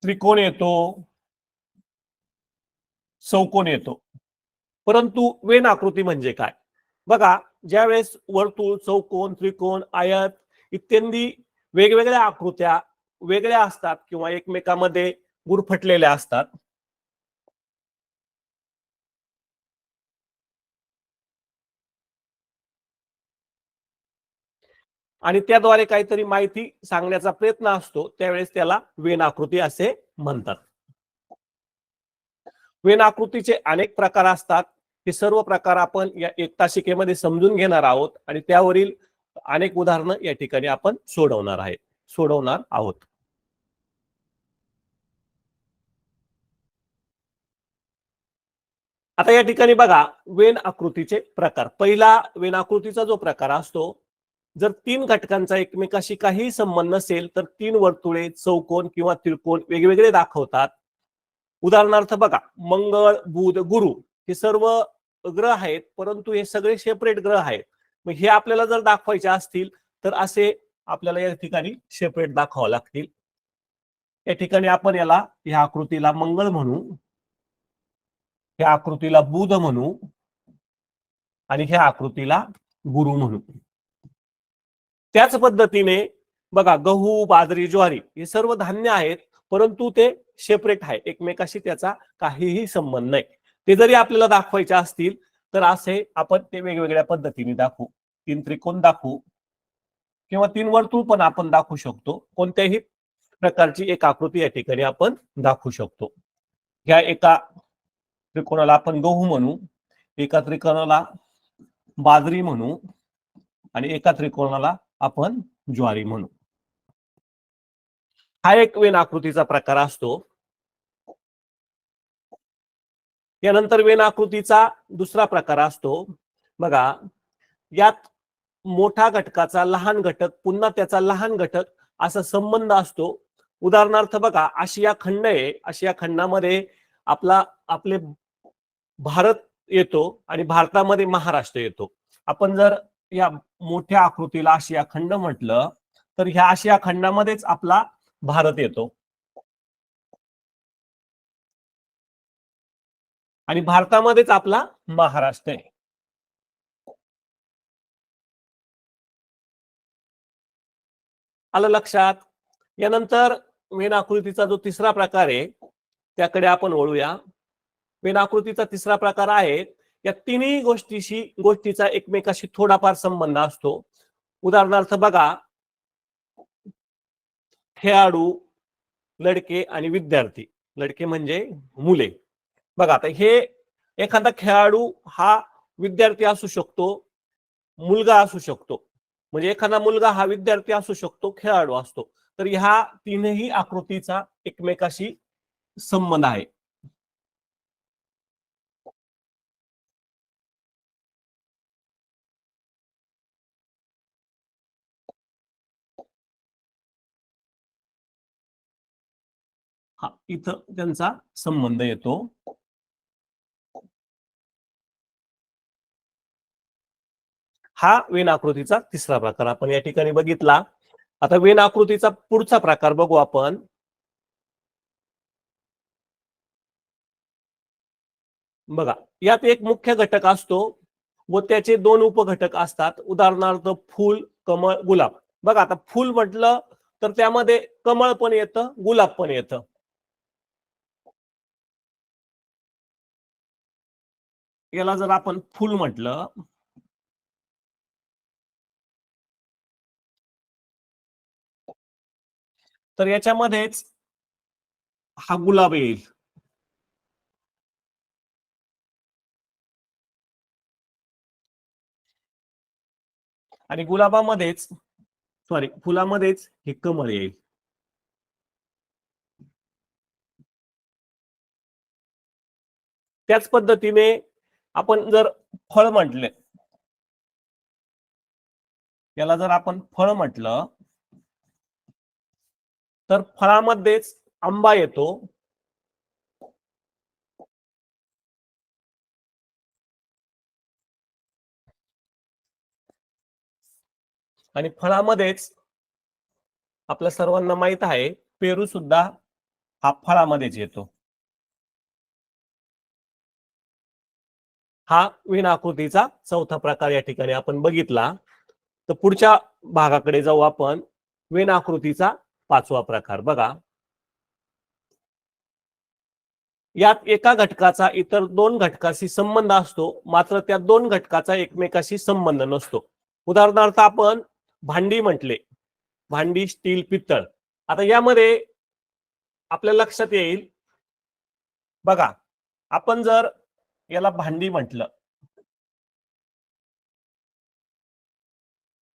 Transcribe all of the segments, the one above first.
त्रिकोण येतो, चौकोन येतो. परंतु वेन आकृती म्हणजे काय? बघा, ज्यावेळेस वर्तुळ, चौकोन, त्रिकोण, आयत इत्यादी वेगवेगळ्या आकृत्या वेगळ्या असतात किंवा एकमेकांमध्ये गुरफटलेल्या असतात, आणि त्याद्वारे काहीतरी माहिती सांगण्याचा प्रयत्न असतो, त्यावेळेस त्याला वेन आकृती असे म्हणतात. वेन आकृतीचे अनेक प्रकार असतात. हे सर्व प्रकार आपण या एक तासिकेमध्ये समजून घेणार आहोत आणि त्यावरील अनेक उदाहरणं या ठिकाणी आपण सोडवणार आहोत. आता या ठिकाणी बघा, वेन आकृतीचे प्रकार. पहिला वेन आकृतीचा जो प्रकार असतो, जर तीन घटकांचा एकमेकाशी काही संबंध नसेल तर तीन वर्तुळे, चौकोन किंवा त्रिकोण वेगवेगळे दाखवतात. उदाहरणार्थ बघा, मंगळ, बुध, गुरु हे सर्व ग्रह आहेत, परंतु हे सगळे सेपरेट ग्रह आहेत. मग हे आपल्याला जर दाखवायचे असतील तर असे आपल्याला या ठिकाणी सेपरेट दाखवावं लागतील. या ठिकाणी आपण या आकृतीला मंगळ म्हणू, ह्या आकृतीला बुध म्हणू आणि ह्या आकृतीला गुरु म्हणू. त्याच पद्धतीने बघा, गहू, बाजरी, ज्वारी हे सर्व धान्य आहेत, परंतु ते सेपरेट आहे, एकमेकाशी त्याचा काहीही संबंध नाही. ते जरी आपल्याला दाखवायचे असतील तर असे आपण ते वेगवेगळ्या पद्धतीने दाखवू. तीन त्रिकोण दाखवू किंवा तीन वर्तुळ पण आपण दाखवू शकतो. कोणत्याही प्रकारची एक आकृती या ठिकाणी आपण दाखवू शकतो. ह्या एका त्रिकोणाला आपण गहू म्हणू, एका त्रिकोणाला बाजरी म्हणू आणि एका त्रिकोणाला आपण ज्वारी म्हणू. हा एक वेन आकृतीचा प्रकार असतो. यानंतर वेन आकृतीचा दुसरा प्रकार असतो. बघा, यात मोठा घटकाचा लहान घटक पुन्हा त्याचा लहान घटक असा संबंध असतो. उदाहरणार्थ बघा, आशिया खंड आहे, आशिया खंडामध्ये आपले भारत येतो आणि भारतामध्ये महाराष्ट्र येतो. आपण जर या मोठ्या आकृतीला आशिया खंड म्हटलं तर ह्या आशिया खंडामध्येच आपला भारत येतो आणि भारतामध्येच आपला महाराष्ट्र आहे. आलं लक्षात? यानंतर वेन आकृतीचा जो तिसरा प्रकार आहे त्याकडे आपण वळूया. वेन आकृतीचा तिसरा प्रकार आहे, या तिन्ही गोष्टीचा एकमेकाशी थोडाफार संबंध असतो. उदाहरणार्थ बघा, खेळाडू, लडके आणि विद्यार्थी. लडके म्हणजे मुले. बघा, आता हे एखादा खेळाडू हा विद्यार्थी असू शकतो, मुलगा असू शकतो. म्हणजे एखादा मुलगा हा विद्यार्थी असू शकतो, खेळाडू असतो. तर ह्या तीनही आकृतीचा एकमेकाशी संबंध आहे. हा इथं त्यांचा संबंध येतो. हा वेन आकृतीचा तिसरा प्रकार आपण या ठिकाणी बघितला. आता वेन आकृतीचा पुढचा प्रकार बघू आपण. बघा, यात एक मुख्य घटक असतो व त्याचे दोन उपघटक असतात. उदाहरणार्थ फूल, कमळ, गुलाब. बघा, आता फूल म्हटलं तर त्यामध्ये कमळ पण येतं, गुलाब पण येतं. याला जर आपण फूल म्हटलं तर याच्यामध्येच हा गुलाब येईल आणि फुलामध्येच हे कमळ येईल. त्याच पद्धतीने आपण जर फळ म्हटले, याला जर आपण फळ म्हटलं तर फळामध्येच आंबा येतो आणि फळामध्येच आपल्या सर्वांना माहित आहे पेरू सुद्धा हा फळामध्येच येतो. हा वेन आकृतीचा चौथा प्रकार या ठिकाणी आपण बघितला. तर पुढच्या भागाकडे जाऊ आपण. वेन आकृतीचा पाचवा प्रकार बघा. यात एका घटकाचा इतर दोन घटकाशी संबंध असतो, मात्र त्या दोन घटकाचा एकमेकाशी संबंध नसतो. उदाहरणार्थ आपण भांडी म्हटले, भांडी, स्टील, पित्तळ. आता यामध्ये आपल्या लक्षात येईल बघा, आपण जर याला भांडी म्हटलं,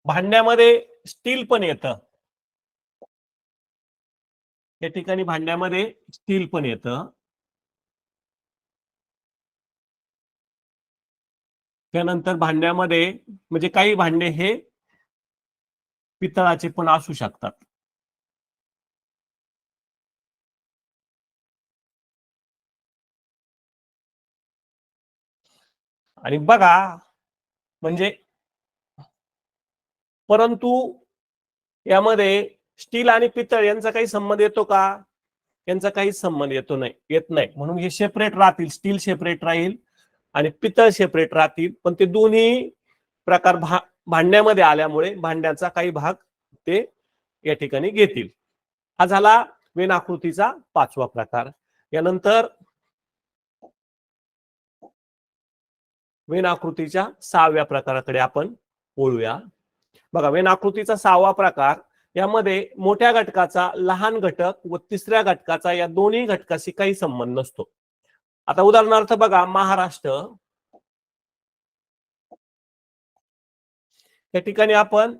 भांड्यामध्ये स्टील पण येतं. या ठिकाणी भांड्यामध्ये स्टील पण येतं. त्यानंतर भांड्यामध्ये म्हणजे काही भांडे हे पितळाचे पण असू शकतात. आणि बघा म्हणजे परंतु यामध्ये स्टील आणि पितळ यांचा काही संबंध येतो का? यांचा काहीच संबंध येत नाही. म्हणून हे सेपरेट राहतील. स्टील सेपरेट राहील आणि पितळ सेपरेट राहतील. पण ते दोन्ही प्रकार भांड्यामध्ये आल्यामुळे भांड्याचा काही भाग ते या ठिकाणी घेतील. हा झाला वेन आकृतीचा पाचवा प्रकार. यानंतर वेन आकृतीच्या सहाव्या प्रकाराकडे आपण वळूया. बघा, वेन आकृतीचा सहावा प्रकार, यामध्ये मोठ्या घटकाचा लहान घटक व तिसऱ्या घटकाचा या दोन्ही घटकाशी काही संबंध नसतो. आता उदाहरणार्थ बघा, महाराष्ट्र, या ठिकाणी आपण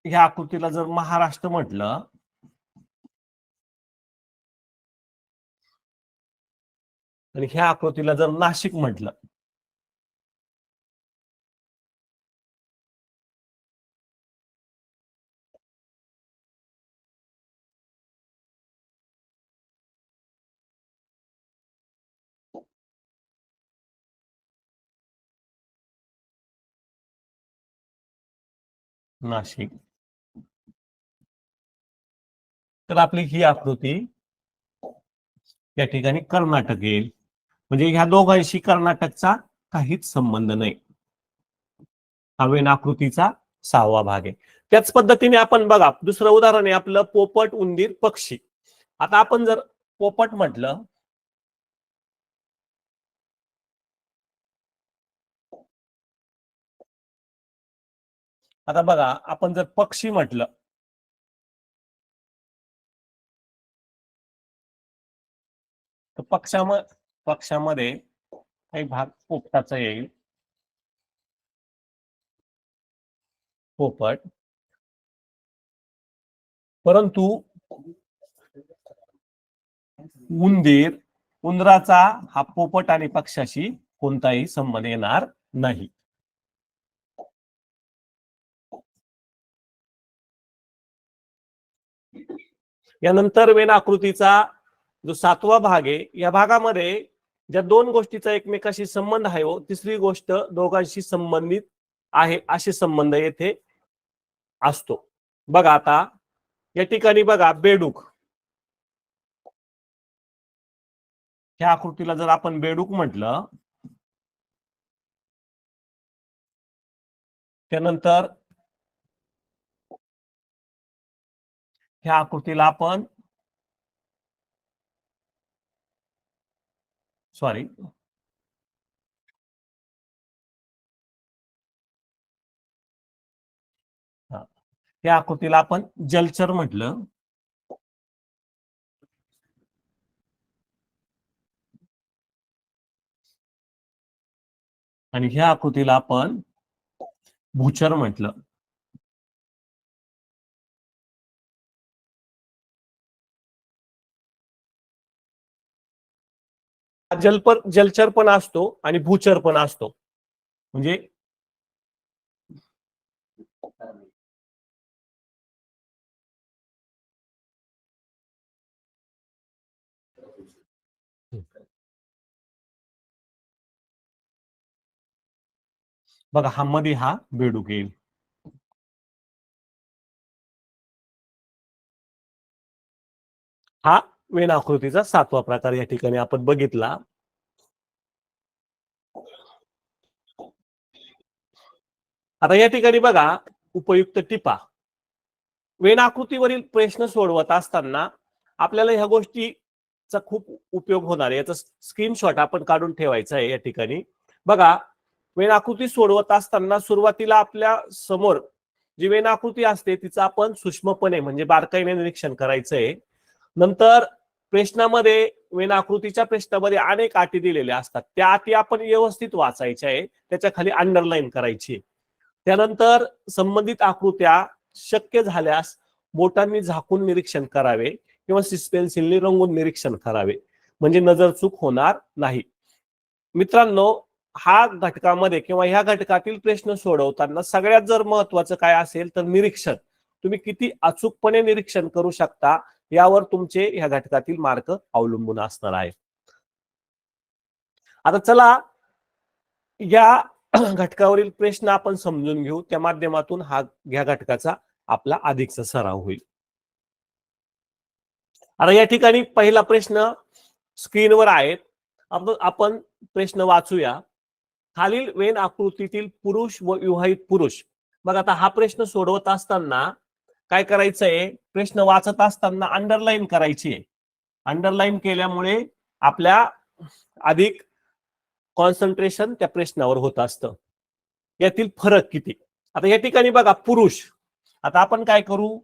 ह्या आकृतीला जर महाराष्ट्र म्हटलं, आणि ह्या आकृतीला जर नाशिक म्हटलं, नाशिक, तर आपली ही आकृती या ठिकाणी कर्नाटक येईल. म्हणजे ह्या दोघांशी कर्नाटकचा काहीच संबंध नाही. हा वेन आकृतीचा सहावा भाग आहे. त्याच पद्धतीने आपण बघा, दुसरं उदाहरण आहे आपलं पोपट, उंदीर, पक्षी. आता आपण जर पोपट म्हटलं, आता बघा आपण जर पक्षी म्हटलं, तर पक्षामध्ये काही भाग पोपटाचा येईल. पोपट. परंतु उंदराचा हा पोपट आणि पक्षाशी कोणताही संबंध येणार नाही. यानंतर वेन आकृतीचा जो सातवा भाग आहे, या भागामध्ये ज्या दोन गोष्टीचा एकमेकाशी संबंध आहे, तिसरी गोष्ट दोघांशी संबंधित आहे असे संबंध येथे असतो. बघा, आता या ठिकाणी बघा, बेडूक, ह्या आकृतीला जर आपण बेडूक म्हटलं, त्यानंतर ह्या आकृतीला आपण सॉरी या आकृतीला आपण जलचर म्हटलं, आणि ह्या आकृतीला आपण भूचर म्हटलं. जलचर पण असतो आणि भूचर पण असतो. म्हणजे बघा, हा मध्ये हा बेडूक येईल. हा वेन आकृतीचा 7वा प्रकार या ठिकाणी आपण बघितला. आता या ठिकाणी बघा उपयुक्त टिपा. वेन आकृतीवरील प्रश्न सोडवत असताना आपल्याला ह्या गोष्टीचा खूप उपयोग होणार आहे. याचा स्क्रीनशॉट आपण काढून ठेवायचा आहे. या ठिकाणी बघा वेन आकृती सोडवत असताना सुरुवातीला आपल्या समोर जी वेन आकृती असते तिचं आपण सूक्ष्मपणे म्हणजे बारकाईने निरीक्षण करायचंय. नंतर प्रश्नामध्ये वेन आकृतीच्या प्रश्नामध्ये अनेक अटी दिलेल्या असतात. त्या अटी आपण व्यवस्थित वाचायच्या आहे, त्याच्या खाली अंडरलाईन करायची. त्यानंतर संबंधित आकृत्या शक्य झाल्यास बोटांनी झाकून निरीक्षण करावे किंवा पेन्सिलने रंगून निरीक्षण करावे, म्हणजे नजर चूक होणार नाही. मित्रांनो, हा घटकामध्ये किंवा ह्या घटकातील प्रश्न सोडवताना सगळ्यात जर महत्वाचं काय असेल तर निरीक्षण. तुम्ही किती अचूकपणे निरीक्षण करू शकता यावर तुमचे ह्या घटकातील मार्क अवलंबून असणार आहे. आता चला या घटकावरील प्रश्न आपण समजून घेऊ, त्या माध्यमातून ह्या घटकाचा आपला अधिकचा सराव होईल. आता या ठिकाणी पहिला प्रश्न स्क्रीनवर आहे. आपण प्रश्न वाचूया. खालील वेन आकृतीतील पुरुष व विवाहित पुरुष. बघा आता हा प्रश्न सोडवत असताना काय करायचंय, प्रश्न वाचत असताना अंडरलाईन करायची आहे. अंडरलाईन केल्यामुळे आपल्या अधिक कॉन्सन्ट्रेशन त्या प्रश्नावर होत असतं. यातील फरक किती. आता या ठिकाणी बघा पुरुष. आता आपण काय करू,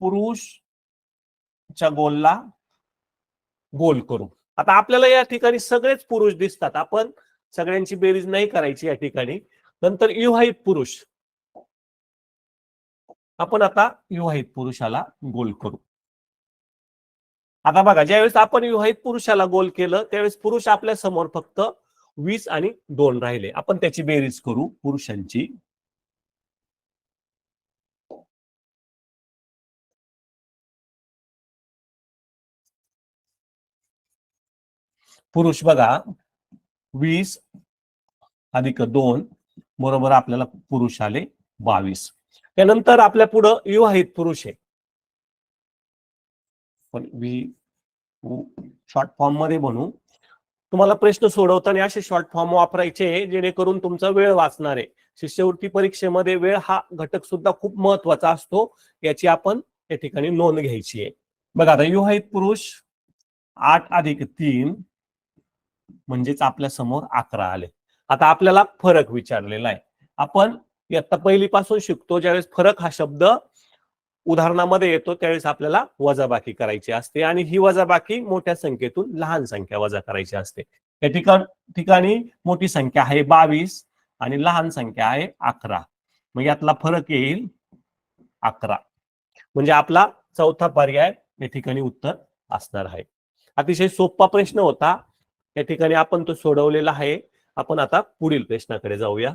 पुरुषच्या गोलला गोल करू. आता आपल्याला या ठिकाणी सगळेच पुरुष दिसतात. आपण सगळ्यांची बेरीज नाही करायची या ठिकाणी. नंतर विवाहित पुरुष. आपण आता विवाहित पुरुषाला गोल करू. आता बघा ज्यावेळेस आपण विवाहित पुरुषाला गोल केलं त्यावेळेस पुरुष आपल्या समोर फक्त 20 आणि 2 राहिले. आपण त्याची बेरीज करू पुरुषांची. पुरुष बघा 20 अधिक 2 बरोबर आपल्याला पुरुष आले 22. त्यानंतर आपल्या पुढं विवाहित पुरुष आहे. पण शॉर्ट फॉर्म मध्ये बनवू. तुम्हाला प्रश्न सोडवताना असे शॉर्ट फॉर्म वापरायचे जेणेकरून तुमचा वेळ वाचणार आहे. शिष्यवृत्ती परीक्षेमध्ये वेळ हा घटक सुद्धा खूप महत्वाचा असतो, याची आपण या ठिकाणी नोंद घ्यायची आहे. बघा आता विवाहित पुरुष 8 अधिक 3 म्हणजेच आपल्या समोर 11 आले. आता आपल्याला फरक विचारलेला आहे. आपण आता पहिलीपासून शिकतो, ज्यावेळेस फरक हा शब्द उदाहरणामध्ये येतो त्यावेळेस आपल्याला वजाबाकी करायची असते आणि ही वजाबाकी मोठ्या संख्येतून लहान संख्या वजा करायची असते. या ठिकाणी मोठी संख्या आहे 22 आणि लहान संख्या आहे 11. मग यातला फरक येईल 11. म्हणजे आपला चौथा पर्याय या ठिकाणी उत्तर असणार आहे. अतिशय सोपा प्रश्न होता. या ठिकाणी आपण तो सोडवलेला आहे. आपण आता पुढील प्रश्नाकडे जाऊया.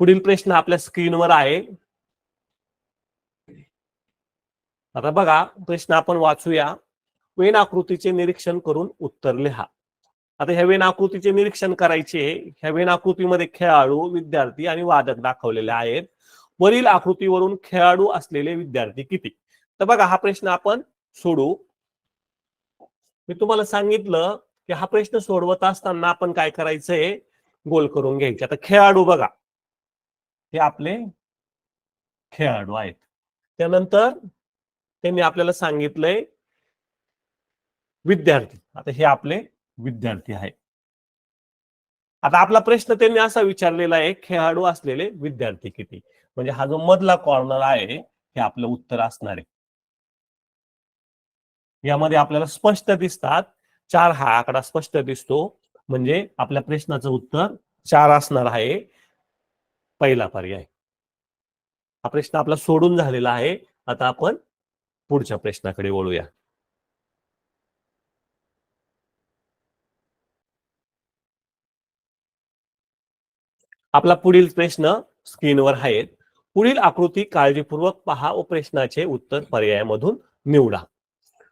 पुढील प्रश्न आपल्या स्क्रीनवर आहे. आता बघा प्रश्न आपण वाचूया. वेन आकृतीचे निरीक्षण करून उत्तर लिहा. आता ह्या वेन आकृतीचे निरीक्षण करायचे. ह्या वेन आकृतीमध्ये खेळाडू, विद्यार्थी आणि वादक दाखवलेले आहेत. वरील आकृतीवरून खेळाडू असलेले विद्यार्थी किती. तर बघा हा प्रश्न आपण सोडू. मी तुम्हाला सांगितलं की हा प्रश्न सोडवत असताना आपण काय करायचंय, गोल करून घ्यायचे. आता खेळाडू बघा, हे आपले खेळाडू आहेत. त्यानंतर त्यांनी आपल्याला सांगितलंय विद्यार्थी. आता हे आपले विद्यार्थी आहेत. आता आपला प्रश्न त्यांनी असा विचारलेला आहे, खेळाडू असलेले विद्यार्थी किती. म्हणजे हा जो मधला कॉर्नर आहे हे आपलं उत्तर असणार आहे. यामध्ये आपल्याला स्पष्ट दिसतात 4 हा आकडा स्पष्ट दिसतो, म्हणजे आपल्या प्रश्नाचं उत्तर 4 असणार आहे. पहिला पर्याय. हा प्रश्न आपला सोडून झालेला आहे. आता आपण पुढच्या प्रश्नाकडे वळूया. आपला पुढील प्रश्न स्क्रीनवर आहे. पुढील आकृती काळजीपूर्वक पहा व प्रश्नाचे उत्तर पर्यायामधून निवडा.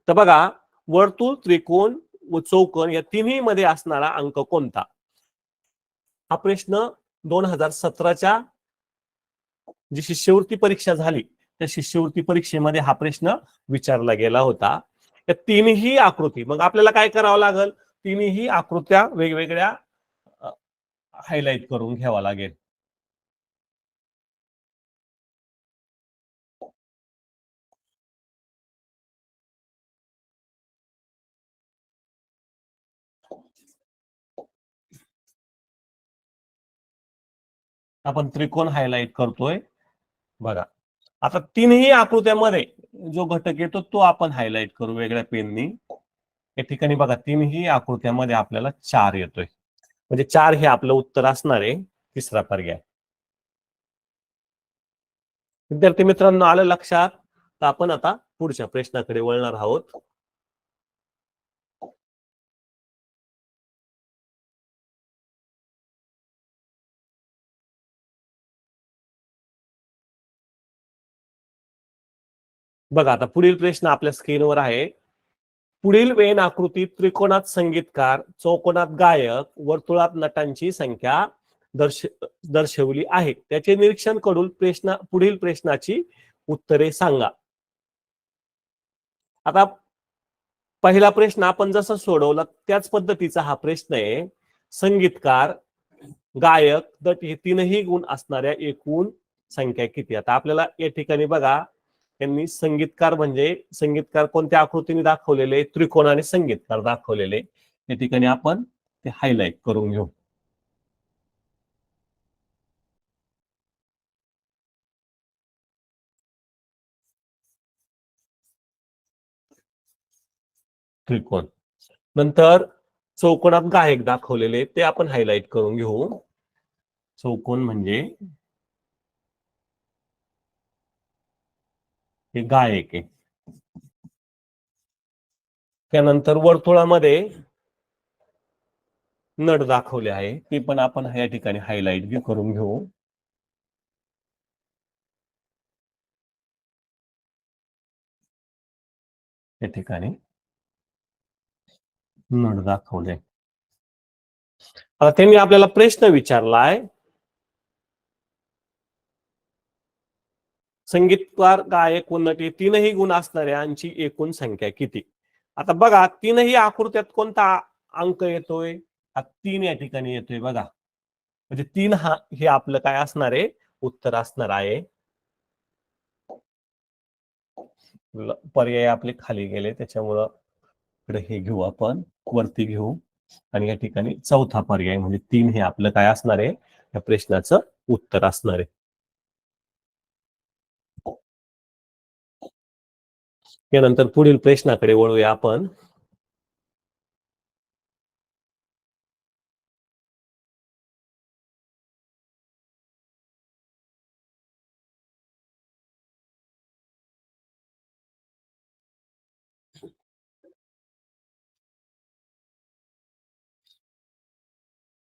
तर बघा वर्तुळ, त्रिकोण व चौकोन या तिन्ही मध्ये असणारा अंक कोणता. हा प्रश्न 2017च्या जी शिष्यवृत्ती परीक्षा झाली त्या शिष्यवृत्ती परीक्षेमध्ये हा प्रश्न विचारला गेला होता. त्या तीनही आकृती, मग आपल्याला काय करावं लागेल, तिन्ही आकृत्या वेगवेगळ्या हायलाइट करून घ्यावा लागेल. आपण त्रिकोण हायलाइट करतोय बघा. आता तीनही आकृत्यामध्ये जो घटक येतो तो आपण हायलाइट करू वेगळ्या पेननी. या ठिकाणी बघा तीनही आकृत्यामध्ये आपल्याला 4 येतोय, म्हणजे 4 हे आपलं उत्तर असणार आहे, तिसरा पर्याय. विद्यार्थी मित्रांनो, आलं लक्षात? तर आपण आता पुढच्या प्रश्नाकडे वळणार आहोत. बघा आता पुढील प्रश्न आपल्या स्क्रीनवर आहे. पुढील वेन आकृतीत त्रिकोणात संगीतकार, चौकोनात गायक, वर्तुळात नटांची संख्या दर्शवली आहे. त्याचे निरीक्षण करून पुढील प्रश्नाची उत्तरे सांगा. आता पहिला प्रश्न आपण जसा सोडवला त्याच पद्धतीचा हा प्रश्न आहे. संगीतकार, गायक, नट हे तीनही गुण असणाऱ्या एकूण संख्या किती. आता आपल्याला या ठिकाणी बघा, त्यांनी संगीतकार कोणत्या आकृतीने दाखवलेले, त्रिकोणाने संगीतकार दाखवलेले. या ठिकाणी आपण ते हायलाइट करून घेऊ. त्रिकोण नंतर चौकोनात गायक दाखवलेले ते आपण हायलाइट करून घेऊ. चौकोन म्हणजे हे गायक आहे. त्यानंतर वर्तुळामध्ये नट दाखवले आहे, ते पण आपण या ठिकाणी हायलाइट करून घेऊ. या ठिकाणी नट दाखवले. आता त्यांनी आपल्याला प्रश्न विचारलाय, संगीतकार, गायक व नट तीनही गुण असणाऱ्यांची एकूण संख्या किती. आता बघा तीनही आकृत्यात कोणता अंक येतोय, हा 3 या ठिकाणी येतोय बघा. म्हणजे 3 हा हे आपलं काय असणार आहे, उत्तर असणार आहे. पर्याय आपले खाली गेले त्याच्यामुळं इकडे हे घेऊ, आपण वरती घेऊ. आणि या ठिकाणी चौथा पर्याय म्हणजे 3 हे आपलं काय असणार आहे, या प्रश्नाचं उत्तर असणार आहे. यानंतर पुढील प्रश्नाकडे वळूया आपण.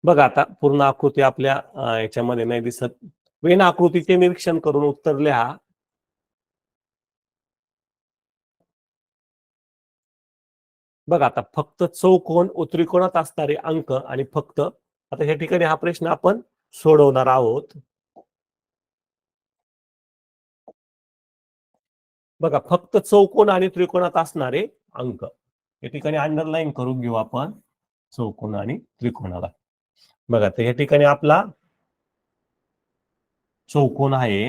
बघा आता पूर्ण आकृती आपल्या याच्यामध्ये नाही दिसत. वेन आकृतीचे निरीक्षण करून उत्तर लिहा. बघा आता फक्त चौकोन व त्रिकोणात असणारे अंक आणि फक्त आता या ठिकाणी हा प्रश्न आपण सोडवणार आहोत. बघा फक्त चौकोन आणि त्रिकोणात असणारे अंक या ठिकाणी अंडरलाईन करून घेऊ आपण, चौकोन आणि त्रिकोणाला. बघा तर या ठिकाणी आपला चौकोन आहे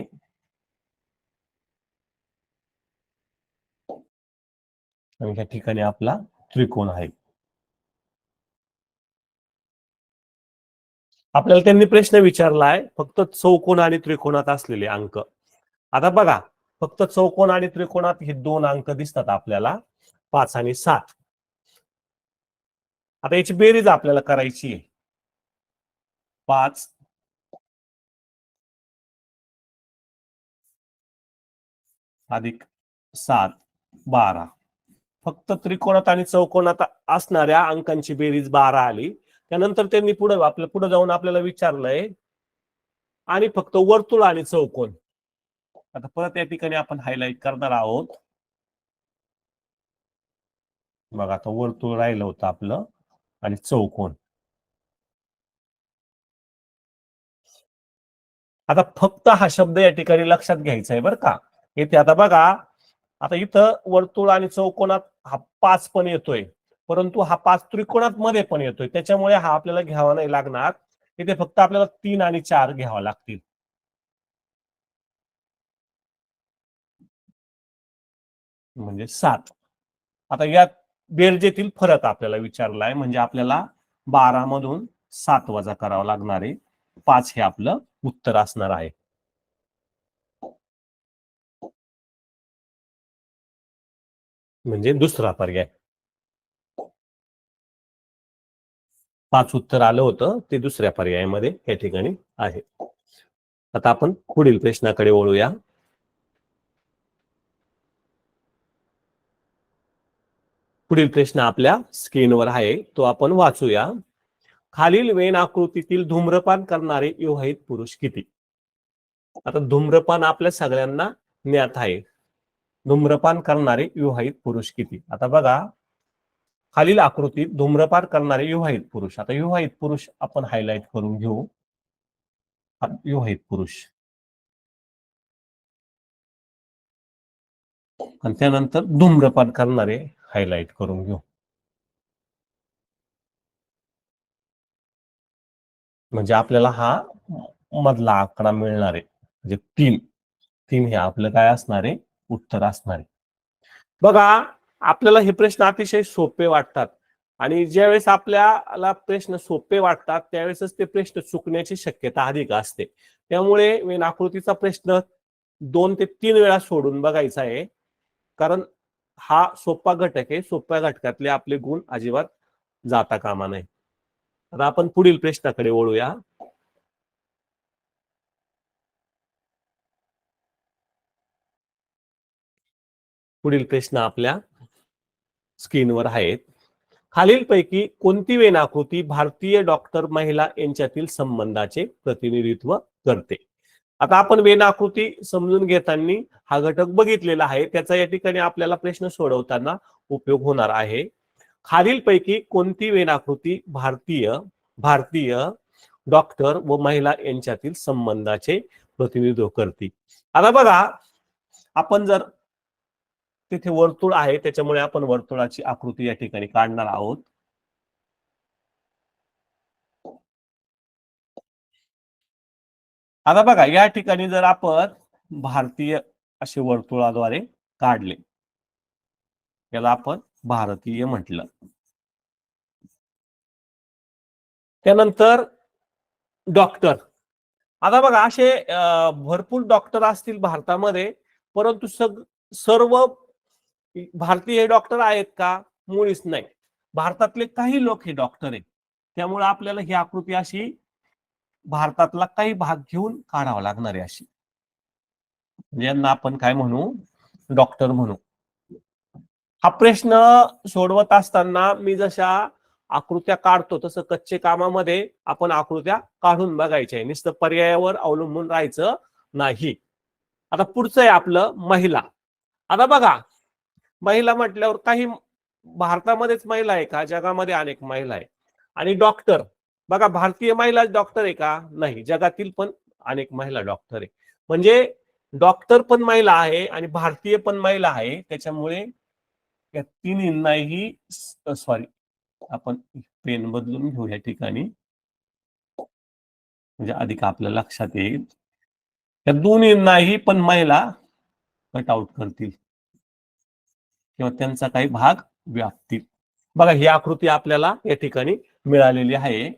आणि या ठिकाणी आपला त्रिकोण आहे. आपल्याला त्यांनी प्रश्न विचारलाय फक्त चौकोन आणि त्रिकोणात असलेले अंक. आता बघा फक्त चौकोन आणि त्रिकोणात हे 2 अंक दिसतात आपल्याला, 5 आणि 7. आता याची बेरीज आपल्याला करायची आहे. 5 अधिक 7 12. फक्त त्रिकोणात आणि चौकोनात असणाऱ्या अंकांची बेरीज 12 आली. त्यानंतर त्यांनी पुढे जाऊन आपल्याला विचारलंय आणि फक्त वर्तुळ आणि चौकोन. आता परत या ठिकाणी आपण हायलाइट करणार आहोत. बघा आता वर्तुळ राहिलं होतं आपलं आणि चौकोन. आता फक्त हा शब्द या ठिकाणी लक्षात घ्यायचा आहे बरं का. येथे आता बघा, आता इथं वर्तुळ आणि चौकोनात हा 5 पण येतोय, परंतु हा 5 त्रिकोणात मध्ये पण येतोय, त्याच्यामुळे हा आपल्याला घ्यावा नाही लागणार. इथे फक्त आपल्याला 3 आणि 4 घ्यावा लागतील. म्हणजे 7. आता यात बेरजेतील फरक आपल्याला विचारलाय, म्हणजे आपल्याला 12 मधून 7 वजा करावं लागणार आहे. 5 हे आपलं उत्तर असणार आहे. म्हणजे दुसरा पर्याय. 5 उत्तर आलं होतं ते दुसऱ्या पर्यायामध्ये या ठिकाणी आहे. आता आपण पुढील प्रश्नाकडे वळूया. पुढील प्रश्न आपल्या स्क्रीनवर आहे, तो आपण वाचूया. खालील वेन आकृतीतील धूम्रपान करणारे विवाहित पुरुष किती? आता धूम्रपान आपल्या सगळ्यांना ज्ञात आहे. धूम्रपान करणारे विवाहित पुरुष किती? आता बघा, खालील आकृतीत धूम्रपान करणारे विवाहित पुरुष. आता विवाहित पुरुष आपण हायलाइट करून घेऊ. विवाहित पुरुष आणि त्यानंतर धूम्रपान करणारे हायलाइट करून घेऊ. म्हणजे आपल्याला हा मधला आकडा मिळणार आहे, म्हणजे 3. 3 हे आपलं काय असणार आहे? उत्तर असणार आहे. बघा, आपल्याला हे प्रश्न अतिशय सोपे वाटतात आणि ज्यावेळेस आपल्याला प्रश्न सोपे वाटतात त्यावेळेसच ते प्रश्न चुकण्याची शक्यता अधिक असते. त्यामुळे वेन आकृतीचा प्रश्न 2 ते 3 वेळा सोडून बघायचा आहे, कारण हा सोपा घटक आहे. सोप्या घटकातले आपले गुण अजिबात जाता कामा नये. आता आपण पुढील प्रश्नाकडे वळूया. पुढील प्रश्न आपल्या स्क्रीनवर आहेत. खालीलपैकी कोणती वेन आकृती भारतीय डॉक्टर महिला यांच्यातील संबंधाचे प्रतिनिधित्व करते? आता आपण वेन आकृती समजून घेताना हा घटक बघितलेला आहे, त्याचा या ठिकाणी आपल्याला प्रश्न सोडवताना उपयोग होणार आहे. खालीलपैकी कोणती वेन आकृती भारतीय भारतीय डॉक्टर व महिला यांच्यातील संबंधाचे प्रतिनिधित्व करते? आता बघा, आपण जर तिथे वर्तुळ आहे त्याच्यामुळे आपण वर्तुळाची आकृती या ठिकाणी काढणार आहोत. आता बघा, या ठिकाणी जर आपण भारतीय असे वर्तुळाद्वारे काढले, याला आपण भारतीय म्हटलं. त्यानंतर डॉक्टर. आता बघा, असे भरपूर डॉक्टर असतील भारतामध्ये, परंतु सर्व भारतीय डॉक्टर आहेत का? मुळीच नाही. भारतातले काही लोक हे डॉक्टर आहेत. त्यामुळे आपल्याला ही आकृती अशी भारतातला काही भाग घेऊन काढावा लागणार आहे अशी. यांना आपण काय म्हणू? डॉक्टर म्हणू. हा प्रश्न सोडवत असताना मी जशा आकृत्या काढतो तसं कच्चे कामामध्ये आपण आकृत्या काढून बघायच्या. नुसतं पर्यायावर अवलंबून राहायचं नाही. आता पुढचं आहे आपलं महिला. आता बघा, महिला म्हटल्यावर काही भारतामध्येच महिला आहे का? जगामध्ये अनेक महिला आहे. आणि डॉक्टर बघा, भारतीय महिला डॉक्टर आहे का? नाही, जगातील पण अनेक महिला डॉक्टर आहे. म्हणजे डॉक्टर पण महिला आहे आणि भारतीय पण महिला आहे. त्याच्यामुळे या तिन्हींनाही, सॉरी, आपण पेन बदलून घेऊ या ठिकाणी, म्हणजे अधिक आपल्या लक्षात येईल. या दोन्हींनाही पण महिला कट आउट करतील किंवा त्यांचा काही भाग व्यापतील. बघा, ही आकृती आपल्याला या ठिकाणी मिळालेली आहे.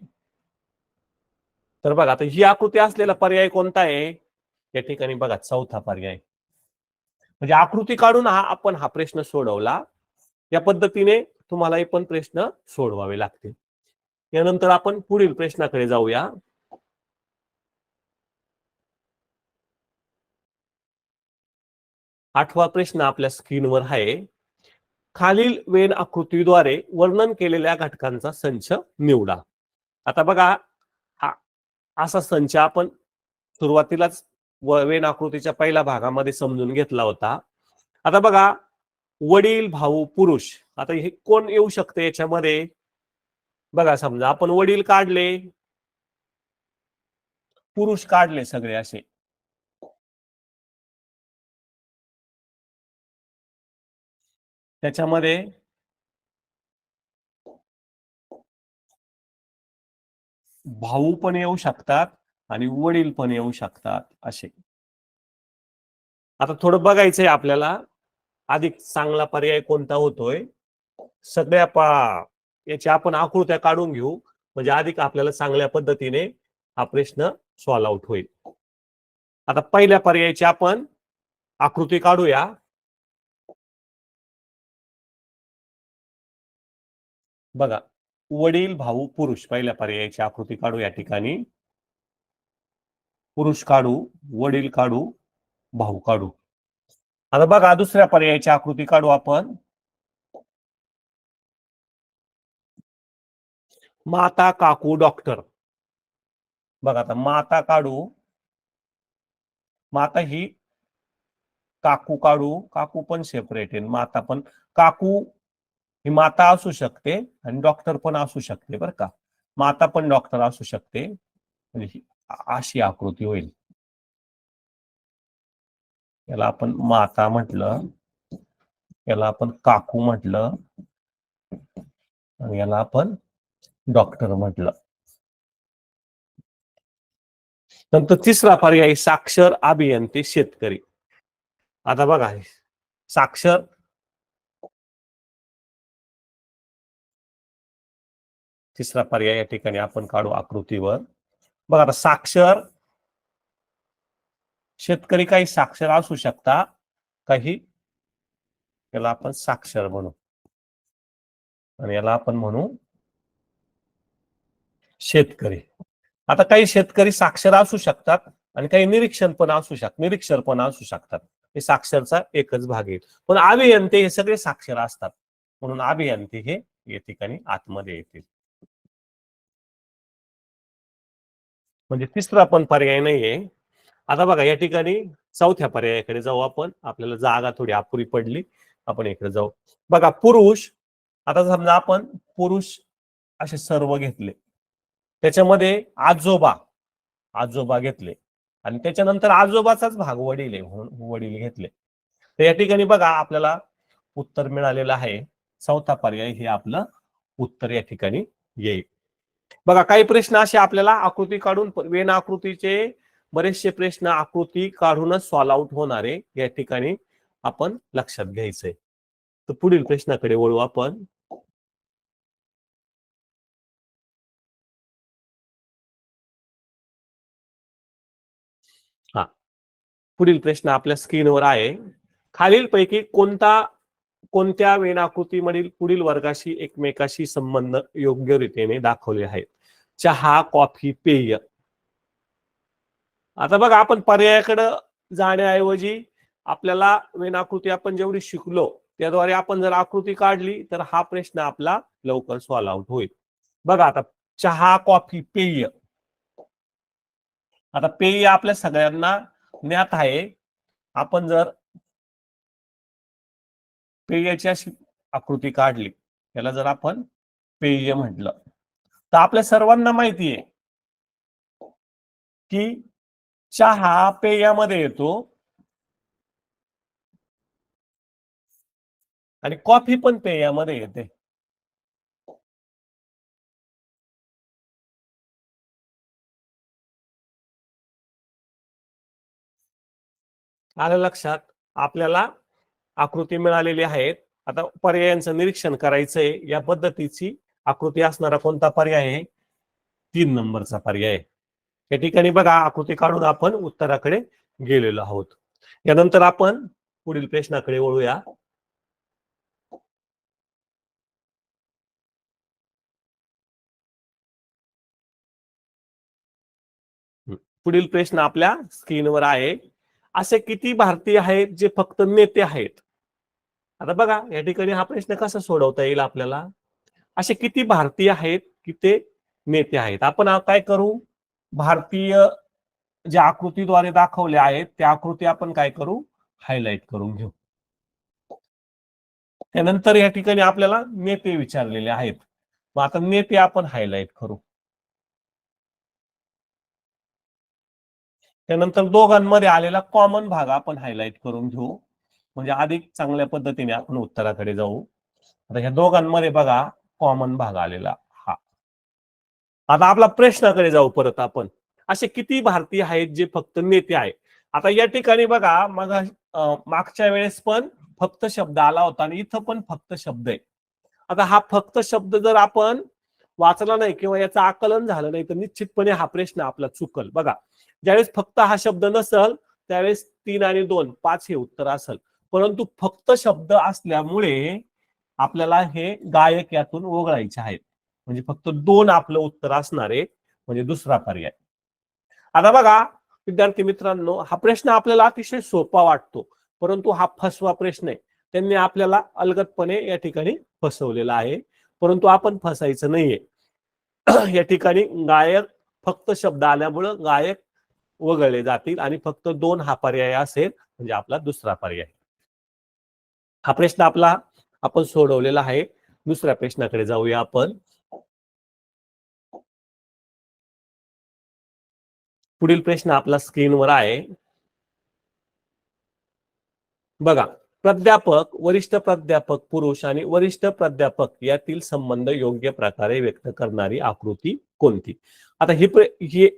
तर बघा, आता ही आकृती असलेला पर्याय कोणता आहे? या ठिकाणी बघा, चौथा पर्याय. म्हणजे आकृती काढून आपण हा प्रश्न सोडवला. या पद्धतीने तुम्हाला पण प्रश्न सोडवावे लागतील. यानंतर आपण पुढील प्रश्नाकडे जाऊया. 8वा प्रश्न आपल्या स्क्रीनवर आहे. खालील वेन आकृतीद्वारे वर्णन केलेल्या घटकांचा संच निवडा. आता बघा, हा असा संच आपण सुरुवातीलाच वेन आकृतीच्या पहिल्या भागामध्ये समजून घेतला होता. आता बघा, वडील, भाऊ, पुरुष. आता हे कोण येऊ शकते याच्यामध्ये? बघा, समजा आपण वडील काढले, पुरुष काढले सगळे असे. त्याच्यामध्ये भाऊ पण येऊ शकतात आणि वडील पण येऊ शकतात असे. आता थोडं बघायचंय आपल्याला अधिक चांगला पर्याय कोणता होतोय. सगळ्या याच्या आपण आकृत्या काढून घेऊ, म्हणजे अधिक आपल्याला चांगल्या पद्धतीने हा प्रश्न सॉल्व्ह आउट होईल. आता पहिल्या पर्यायाची आपण आकृती काढूया. बघा, वडील भाऊ पुरुष, पहिल्या पर्यायाची आकृती काढू. या ठिकाणी पुरुष काढू, वडील काढू, भाऊ काढू. आता बघा, दुसऱ्या पर्यायाची आकृती काढू आपण. माता काकू डॉक्टर. बघा, आता माता काढू. माता ही काकू काढू, काकू पण सेपरेट आहे, माता पण. काकू ही माता असू शकते आणि डॉक्टर पण असू शकते बरं का. माता पण डॉक्टर असू शकते, म्हणजे अशी आकृती होईल. याला आपण माता म्हटलं, याला आपण काकू म्हटलं आणि याला आपण डॉक्टर म्हटलं. नंतर तिसरा पर्याय साक्षर, अभियंते, शेतकरी. आता बघा, साक्षर तिसरा पर्याय या ठिकाणी आपण काढू आकृतीवर. बघा, आता साक्षर शेतकरी काही साक्षर असू शकता, काही याला आपण साक्षर म्हणू आणि याला आपण म्हणू शेतकरी. आता काही शेतकरी साक्षर असू शकतात आणि काही निरीक्षण पण असू शकतात, निरीक्षर पण असू शकतात. हे साक्षरचा एकच भाग आहे. पण अभियंते हे सगळे साक्षर असतात, म्हणून अभियंते हे या ठिकाणी आतमध्ये येतील. म्हणजे तिसरा पण पर्याय नाहीये. आता बघा, या ठिकाणी चौथ्या पर्यायाकडे जाऊ आपण. आपल्याला जागा थोडी अपुरी पडली, आपण इकडे जाऊ. बघा, पुरुष. आता समजा आपण पुरुष असे सर्व घेतले, त्याच्यामध्ये आजोबा, आजोबा घेतले आणि त्याच्यानंतर आजोबाचाच भाग वडील आहे म्हणून वडील घेतले. तर या ठिकाणी बघा, आपल्याला उत्तर मिळालेलं आहे. चौथा पर्याय हे आपलं उत्तर या ठिकाणी येईल. बघा, काही प्रश्न असे आपल्याला आकृती काढून, वेन आकृतीचे बरेचसे प्रश्न आकृती काढूनच सॉल्व आउट होणारे या ठिकाणी आपण लक्षात घ्यायचंय. तर पुढील प्रश्नाकडे वळू आपण. हा, पुढील प्रश्न आपल्या स्क्रीनवर आहे. खालीलपैकी कोणत्या वेन आकृतीमधील पुढील वर्गाशी एकमेकाशी संबंध योग्य रीतीने दाखवले आहेत? चहा, कॉफी, पेय. आता बघा, आपण पर्यायाकडे जाण्याऐवजी आपल्याला वेन आकृती आपण जेवढी शिकलो त्याद्वारे आपण जर आकृती काढली तर हा प्रश्न आपला लवकर सॉल्व आउट होईल. बघा, आता चहा, कॉफी, पेय. आता पेय आपल्या सगळ्यांना ज्ञात आहे. आपण जर पेयची अशी आकृती काढली, याला जर आपण पेय म्हटलं, तर आपल्या सर्वांना माहिती आहे की चहा पेयामध्ये येतो आणि कॉफी पण पेयामध्ये येते. आलं लक्षात? आपल्याला आकृती मिळालेली आहेत. आता पर्यायांचं निरीक्षण करायचंय. या पद्धतीची आकृती असणारा कोणता पर्याय आहे? 3 नंबरचा पर्याय. या ठिकाणी बघा, आकृती काढून आपण उत्तराकडे गेलेलो आहोत. यानंतर आपण पुढील प्रश्नाकडे वळूया. पुढील प्रश्न आपल्या स्क्रीनवर आहे. असे किती भारतीय आहेत जे फक्त नेते आहेत? आता बघा, या ठिकाणी हा प्रश्न कसा सोडवता येईल आपल्याला? असे किती भारतीय आहेत की ते नेते आहेत? आपण काय करू, भारतीय ज्या आकृतीद्वारे दाखवले आहेत त्या आकृती आपण काय करू, हायलाइट करून घेऊ. त्यानंतर या ठिकाणी आपल्याला नेते विचारलेले आहेत, मग आता नेते आपण हायलाइट करू. त्यानंतर दोघांमध्ये आलेला कॉमन भाग आपण हायलाइट करून घेऊ, म्हणजे अधिक चांगल्या पद्धतीने आपण उत्तराकडे जाऊ. आता ह्या दोघांमध्ये बघा कॉमन भाग आलेला हा. आता आपला प्रश्नाकडे जाऊ परत आपण. असे किती भारतीय आहेत जे फक्त नेते आहे? आता या ठिकाणी बघा मग मागच्या वेळेस पण फक्त शब्द आला होता आणि इथं पण फक्त शब्द आहे. आता हा फक्त शब्द जर आपण वाचला नाही किंवा याचं आकलन झालं नाही तर निश्चितपणे हा प्रश्न आपला चुकल. बघा, ज्यावेळेस फक्त हा शब्द नसल त्यावेळेस 3 आणि 2 5 हे उत्तर असेल, परंतु फक्त शब्द असल्यामुळे आपल्याला हे गायक यातून वगळायचे आहेत. म्हणजे फक्त 2 आपलं उत्तर असणार आहे, म्हणजे दुसरा पर्याय. आता बघा विद्यार्थी मित्रांनो, हा प्रश्न आपल्याला अतिशय सोपा वाटतो, परंतु हा फसवा प्रश्न आहे. त्यांनी आपल्याला अलगदपणे या ठिकाणी फसवलेला आहे, परंतु आपण फसायचं नाहीये. या ठिकाणी गायक फक्त शब्द आल्यामुळे गायक वगळले जातील आणि फक्त 2 हा पर्याय असेल, म्हणजे आपला दुसरा पर्याय. हा प्रश्न आपला आपण सोडवलेला आहे. दुसऱ्या प्रश्नाकडे जाऊया आपण. पुढील प्रश्न आपला स्क्रीनवर आहे. बघा, प्राध्यापक, वरिष्ठ प्राध्यापक पुरुष आणि वरिष्ठ प्राध्यापक यातील संबंध योग्य प्रकारे व्यक्त करणारी आकृती कोणती? आता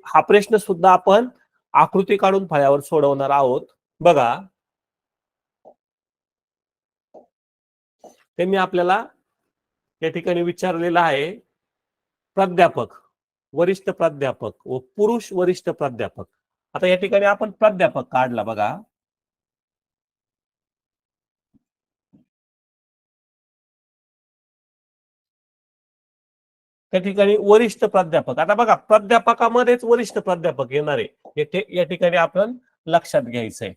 हा प्रश्न सुद्धा आपण आकृती काढून फळ्यावर सोडवणार आहोत. बघा, त्यांनी आपल्याला या ठिकाणी विचारलेलं आहे प्राध्यापक, वरिष्ठ प्राध्यापक व पुरुष वरिष्ठ प्राध्यापक. आता या ठिकाणी आपण प्राध्यापक काढला बघा. त्या ठिकाणी वरिष्ठ प्राध्यापक. आता बघा, प्राध्यापकामध्येच वरिष्ठ प्राध्यापक येणार आहे, या ठिकाणी आपण लक्षात घ्यायचंय.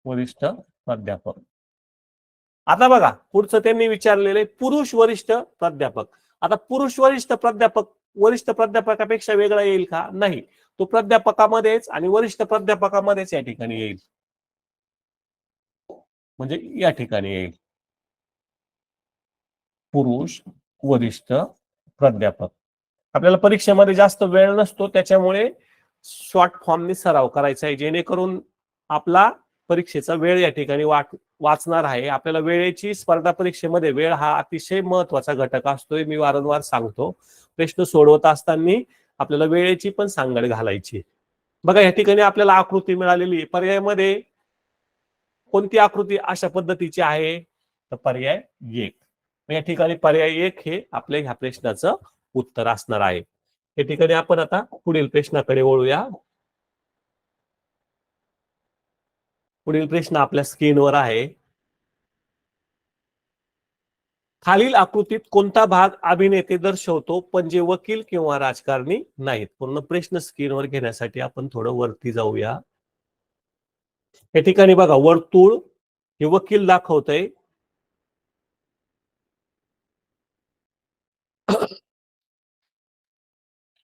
वरिष्ठ प्राध्यापक. आता बघा पुढचं त्यांनी विचारलेलं आहे पुरुष वरिष्ठ प्राध्यापक. आता पुरुष वरिष्ठ प्राध्यापक वरिष्ठ प्राध्यापकापेक्षा वेगळा येईल का? नाही, तो प्राध्यापकामध्येच आणि वरिष्ठ प्राध्यापकामध्येच या ठिकाणी येईल, म्हणजे या ठिकाणी येईल पुरुष वरिष्ठ प्राध्यापक. आपल्याला परीक्षेमध्ये जास्त वेळ नसतो, त्याच्यामुळे शॉर्ट फॉर्मनी सराव करायचा आहे, जेणेकरून आपला परीक्षेचा वेळ या ठिकाणी वाचणार आहे. आपल्याला वेळेची स्पर्धा परीक्षेमध्ये वेळ हा अतिशय महत्वाचा घटक असतोय. मी वारंवार सांगतो, प्रश्न सोडवत असताना आपल्याला वेळेची पण सांगड घालायची. बघा, या ठिकाणी आपल्याला आकृती मिळालेली. पर्यायामध्ये कोणती आकृती अशा पद्धतीची आहे? तर पर्याय 1. या ठिकाणी पर्याय 1 हे आपल्या ह्या प्रश्नाचं उत्तर असणार आहे. या ठिकाणी आपण आता पुढील प्रश्नाकडे वळूया. पुढील प्रश्न आपल्या स्क्रीनवर आहे. खालील आकृतीत कोणता भाग अभिनेते दर्शवतो पण जे वकील किंवा राजकारणी नाहीत? पूर्ण प्रश्न स्क्रीनवर घेण्यासाठी आपण थोडं वरती जाऊया. या ठिकाणी बघा, वर्तुळ हे वकील दाखवतंय.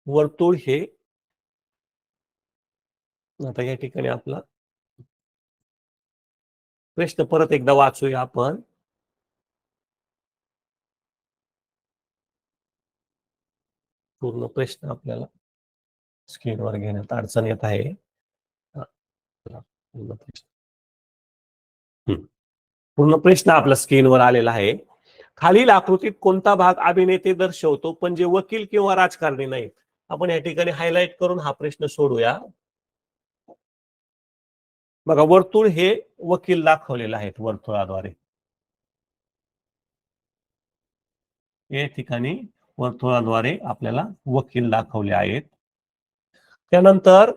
वर्तुळ हे, आता या ठिकाणी आपला प्रश्न परत एकदा वाचूया आपण. पूर्ण प्रश्न आपल्याला स्क्रीनवर घेण्यात अडचण येत आहे. पूर्ण प्रश्न आपला स्क्रीनवर आलेला आहे. खालील आकृतीत कोणता भाग अभिनेते दर्शवतो पण जे वकील किंवा राजकारणी नाहीत? आपण या ठिकाणी हायलाइट करून हा प्रश्न सोडूया. बघा, वर्तुळ हे वकील दाखवलेले आहेत वर्तुळाद्वारे. या ठिकाणी वर्तुळाद्वारे आपल्याला वकील दाखवले आहेत. त्यानंतर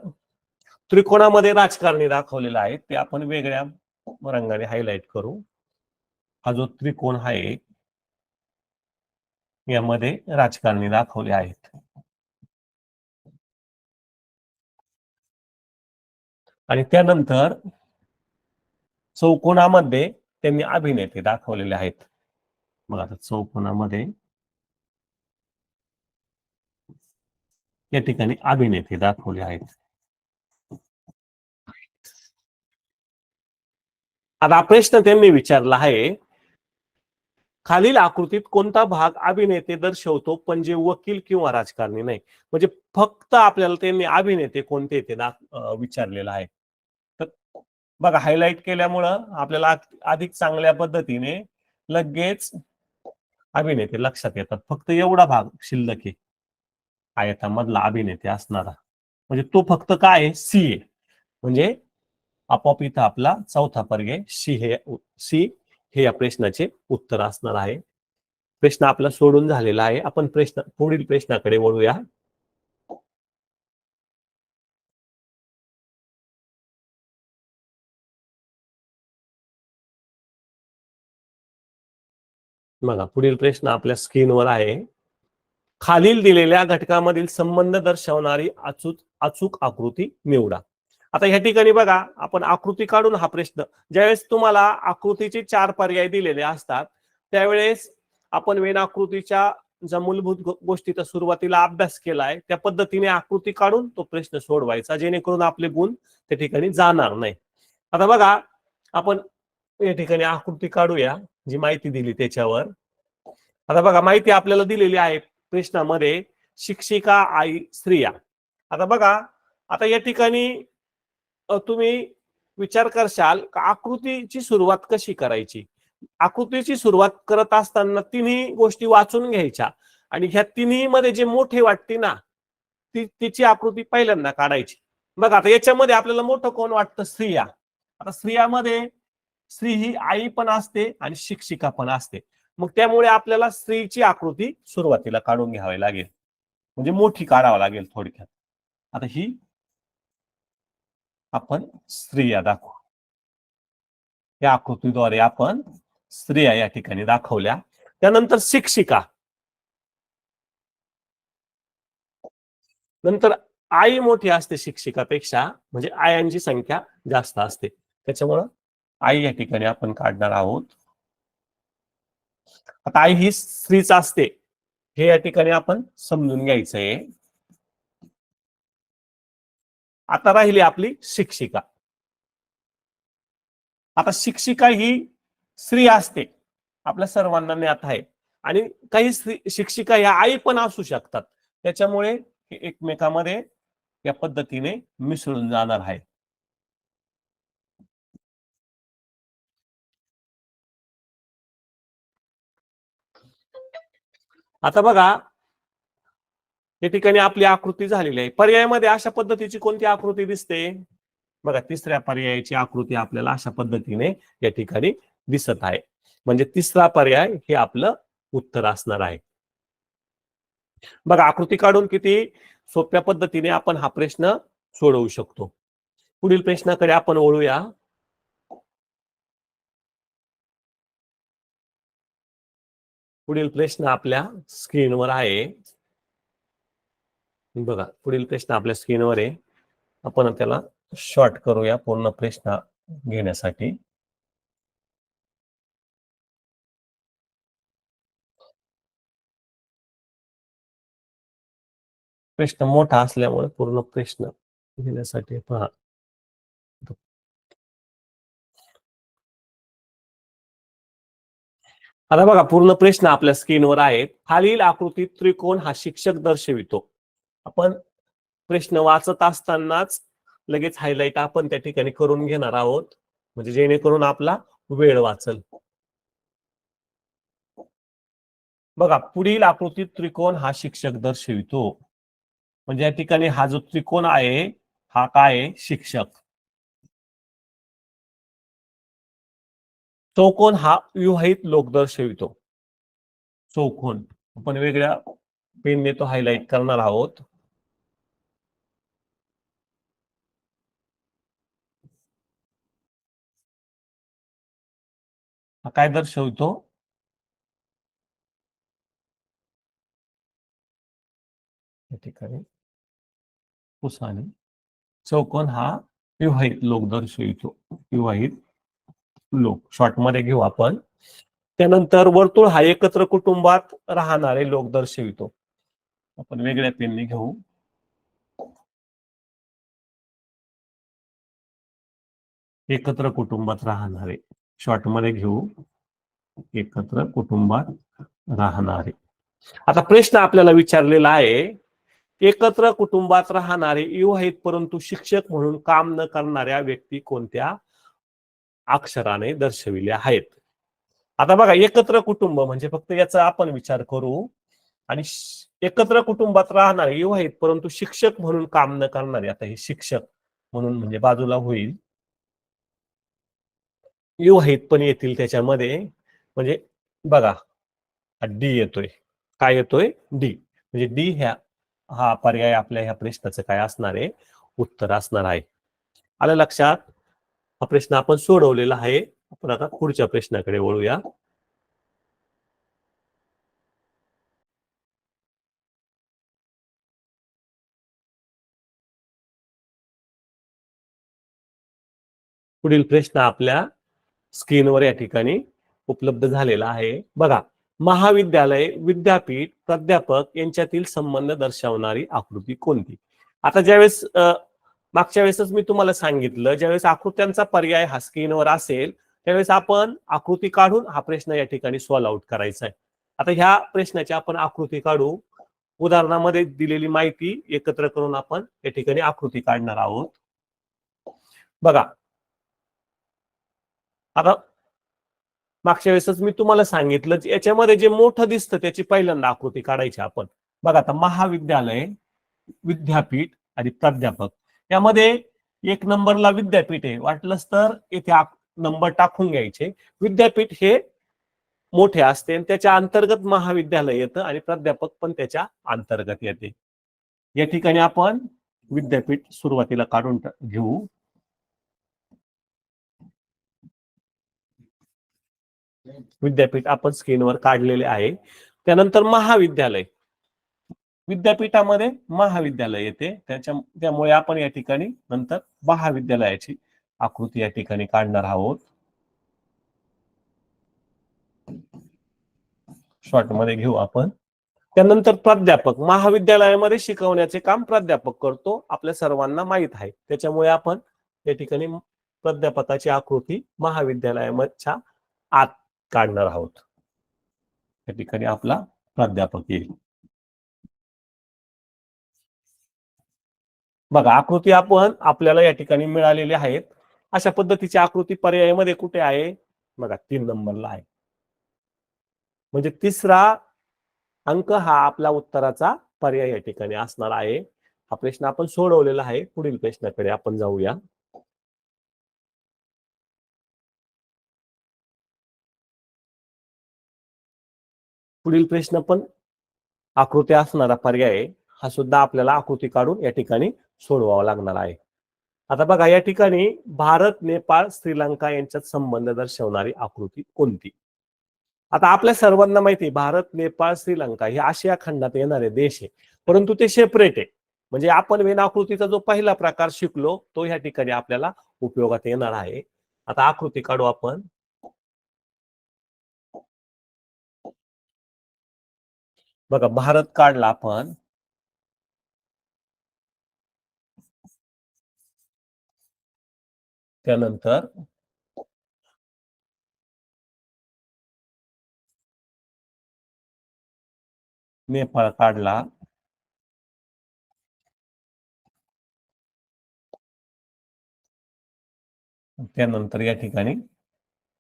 त्रिकोणामध्ये राजकारणी दाखवलेला आहे, ते आपण वेगळ्या रंगाने हायलाइट करू. हा जो त्रिकोण आहे यामध्ये राजकारणी दाखवले आहेत. आणि त्यानंतर चौकोनामध्ये त्यांनी अभिनेते दाखवलेले आहेत. मग आता चौकोनामध्ये या ठिकाणी अभिनेते दाखवले आहेत. आता प्रश्न त्यांनी विचारला आहे खालील आकृतीत कोणता भाग अभिनेते दर्शवतो पण जे वकील किंवा राजकारणी नाही. म्हणजे फक्त आपल्याला त्यांनी अभिनेते कोणते ते विचारलेलं आहे. तर बघा हायलाइट केल्यामुळं आपल्याला अधिक चांगल्या पद्धतीने लगेच अभिनेते लक्षात येतात. फक्त एवढा भाग शिल्लक आहे आयतामधला अभिनेते असणारा, म्हणजे तो फक्त काय आहे, सी आहे. म्हणजे आपोआप इथं आपला चौथा पर्याय सी हे या प्रश्नाचे उत्तर असणार आहे. प्रश्न आपला सोडून झालेला आहे. आपण पुढील प्रश्नाकडे वळूया. बघा पुढील प्रश्न आपल्या स्क्रीनवर आहे. खालील दिलेल्या घटकामधील संबंध दर्शवणारी अचूक आकृती निवडा. आता ह्या ठिकाणी बघा आपण आकृती काढून हा प्रश्न, ज्यावेळेस तुम्हाला आकृतीचे 4 पर्याय दिलेले असतात त्यावेळेस आपण वेन आकृतीच्या ज्या मूलभूत गोष्टीचा सुरुवातीला अभ्यास केलाय त्या पद्धतीने आकृती काढून तो प्रश्न सोडवायचा, जेणेकरून आपले गुण त्या ठिकाणी जाणार नाही. आता बघा आपण या ठिकाणी आकृती काढूया जी माहिती दिली त्याच्यावर. आता बघा माहिती आपल्याला दिलेली आहे प्रश्नामध्ये, शिक्षिका, आई, स्त्रिया. आता बघा आता या ठिकाणी तुम्ही विचार करशाल आकृतीची सुरुवात कशी करायची. आकृतीची सुरुवात करत असताना तिन्ही गोष्टी वाचून घ्यायच्या आणि ह्या तिन्ही मध्ये जे मोठे वाटते ना तिची आकृती पहिल्यांदा काढायची. बघा आता याच्यामध्ये आपल्याला मोठं कोण वाटतं, स्त्रिया. आता स्त्रियामध्ये स्त्री ही आई पण असते आणि शिक्षिका पण असते. मग त्यामुळे आपल्याला स्त्रीची आकृती सुरुवातीला काढून घ्यावी लागेल, म्हणजे मोठी काढावं लागेल थोडक्यात. आता ही आपण स्त्रिया दाखवू, या आकृतीद्वारे आपण स्त्रिया या ठिकाणी दाखवल्या. त्यानंतर शिक्षिका, नंतर आई मोठी असते शिक्षिकापेक्षा, म्हणजे आयांची संख्या जास्त असते, त्याच्यामुळं आई या ठिकाणी आपण काढणार आहोत. आता आई ही स्त्रीच असते हे या ठिकाणी आपण समजून घ्यायचंय. आता राहिली आपली शिक्षिका. आता शिक्षिका ही स्त्री असते, आपल्या सर्वांना ज्ञात आहे, आणि काही शिक्षिका ह्या आई पण असू शकतात, त्याच्यामुळे हे एकमेकांमध्ये या पद्धतीने मिसळून जाणार आहे. आता बघा या ठिकाणी आपली आकृती झालेली आहे. पर्यायामध्ये अशा पद्धतीची कोणती आकृती दिसते, बघा तिसऱ्या पर्यायाची आकृती आपल्याला अशा पद्धतीने या ठिकाणी दिसत आहे. म्हणजे तिसरा पर्याय हे आपलं उत्तर असणार आहे. बघा आकृती काढून किती सोप्या पद्धतीने आपण हा प्रश्न सोडवू शकतो. पुढील प्रश्नाकडे आपण वळूया. पुढील प्रश्न आपल्या स्क्रीनवर आहे. बघा पुढील प्रश्न आपल्या स्क्रीनवर आहे. आपण त्याला शॉर्ट करूया पूर्ण प्रश्न घेण्यासाठी. प्रश्न मोठा असल्यामुळे पूर्ण प्रश्न घेण्यासाठी पहा. आता बघा पूर्ण प्रश्न आपल्या स्क्रीनवर आहे. खालील आकृतीत त्रिकोण हा शिक्षक दर्शवितो. आपण प्रश्न वाचत असतानाच लगेच हायलाइट आपण त्या ठिकाणी करून घेणार आहोत, म्हणजे जेणेकरून आपला वेळ वाचल. बघा पुढील आकृतीत त्रिकोण हा शिक्षक दर्शवितो, म्हणजे या ठिकाणी हा जो त्रिकोण आहे हा काय आहे, शिक्षक. चौकोन हा विवाहित लोक दर्शवितो. चौकोन आपण वेगळ्या पेनने तो हायलाइट करणार आहोत. हा काय दर्शवितो, या ठिकाणी पुसाने. चौकोन हा विवाहित लोक दर्शवितो, विवाहित लोक शॉर्ट मध्ये घेऊ आपण. त्यानंतर वर्तुळ हा एकत्र कुटुंबात राहणारे लोक दर्शवितो. आपण वेगळ्या पेनने घेऊ. एकत्र कुटुंबात राहणारे शॉर्ट मध्ये घेऊ. एकत्र कुटुंबात राहणारे. आता प्रश्न आपल्याला विचारलेला आहे, एकत्र कुटुंबात राहणारे विवाहित परंतु शिक्षक म्हणून काम न करणाऱ्या व्यक्ती कोणत्या अक्षराने दर्शविल्या आहेत? आता बघा, एकत्र कुटुंब म्हणजे फक्त याचा आपण विचार करू, आणि एकत्र कुटुंबात राहणारे विवाहित परंतु शिक्षक म्हणून काम न करणारे, आता हे शिक्षक म्हणून म्हणजे बाजूला होईल, विवाहित पण येतील त्याच्यामध्ये, म्हणजे बघा डी येतोय. काय येतोय? डी. म्हणजे डी हा पर्याय आपल्या ह्या प्रश्नाचं काय असणार आहे? उत्तर असणार आहे. आलं लक्षात? हा प्रश्न आपण सोडवलेला आहे. आपण आता पुढच्या प्रश्नाकडे वळूया. पुढील प्रश्न आपल्या स्क्रीनवर या ठिकाणी उपलब्ध झालेला आहे. बघा, महाविद्यालय, विद्यापीठ, प्राध्यापक यांच्यातील संबंध दर्शवणारी आकृती कोणती? आता ज्यावेळेस मागच्या वेळेसच मी तुम्हाला सांगितलं, ज्यावेळेस आकृत्यांचा पर्याय हा स्क्रीनवर असेल त्यावेळेस आपण आकृती काढून हा प्रश्न या ठिकाणी सॉल्व्ह आउट करायचा आहे. आता ह्या प्रश्नाची आपण आकृती काढू. उदाहरणामध्ये दिलेली माहिती एकत्र करून आपण या ठिकाणी आकृती काढणार आहोत. बघा, आता मागच्या वेळेसच मी तुम्हाला सांगितलं, याच्यामध्ये जे मोठं दिसतं त्याची पहिल्यांदा आकृती काढायची आपण. बघा, आता महाविद्यालय, विद्यापीठ आणि प्राध्यापक यामध्ये एक नंबरला विद्यापीठ आहे, वाटलंच तर इथे नंबर टाकून घ्यायचे. विद्यापीठ हे मोठे असते आणि त्याच्या अंतर्गत महाविद्यालय येतं आणि प्राध्यापक पण त्याच्या अंतर्गत येते. या ठिकाणी आपण विद्यापीठ सुरुवातीला काढून घेऊ. विद्यापीठ आपण स्क्रीनवर काढलेले आहे. त्यानंतर महाविद्यालय, विद्यापीठामध्ये महाविद्यालय येते, त्यामुळे आपण या ठिकाणी नंतर महाविद्यालयाची आकृती या ठिकाणी काढणार आहोत. शॉर्ट मध्ये घेऊ आपण. त्यानंतर प्राध्यापक, महाविद्यालयामध्ये शिकवण्याचे काम प्राध्यापक करतो, आपल्या सर्वांना माहित आहे. त्याच्यामुळे आपण या ठिकाणी प्राध्यापकाची आकृती महाविद्यालयाच्या आत काढणार आहोत. या ठिकाणी आपला प्राध्यापक येईल. बघा, आकृती आपण आपल्याला या ठिकाणी मिळालेली आहेत. अशा पद्धतीची आकृती पर्यायामध्ये कुठे आहे? बघा, 3 नंबरला आहे. म्हणजे तिसरा अंक हा आपला उत्तराचा पर्याय या ठिकाणी असणार आहे. हा प्रश्न आपण सोडवलेला आहे. पुढील प्रश्नाकडे आपण जाऊया. पुढील प्रश्न पण आकृती असणारा पर्याय हा सुद्धा आपल्याला आकृती काढून या ठिकाणी सोडवावा लागणार आहे. आता बघा, या ठिकाणी भारत, नेपाळ, श्रीलंका यांच्यात संबंध दर्शवणारी आकृती कोणती? आता आपल्या सर्वांना माहिती आहे, भारत, नेपाळ, श्रीलंका हे आशिया खंडात येणारे देश आहे, परंतु ते सेपरेट आहे. म्हणजे आपण वेन आकृतीचा जो पहिला प्रकार शिकलो तो या ठिकाणी आपल्याला उपयोगात येणार आहे. आता आकृती काढू आपण. बघा, भारत काढला आपण. त्यानंतर नेपाळ काढला. त्यानंतर या ठिकाणी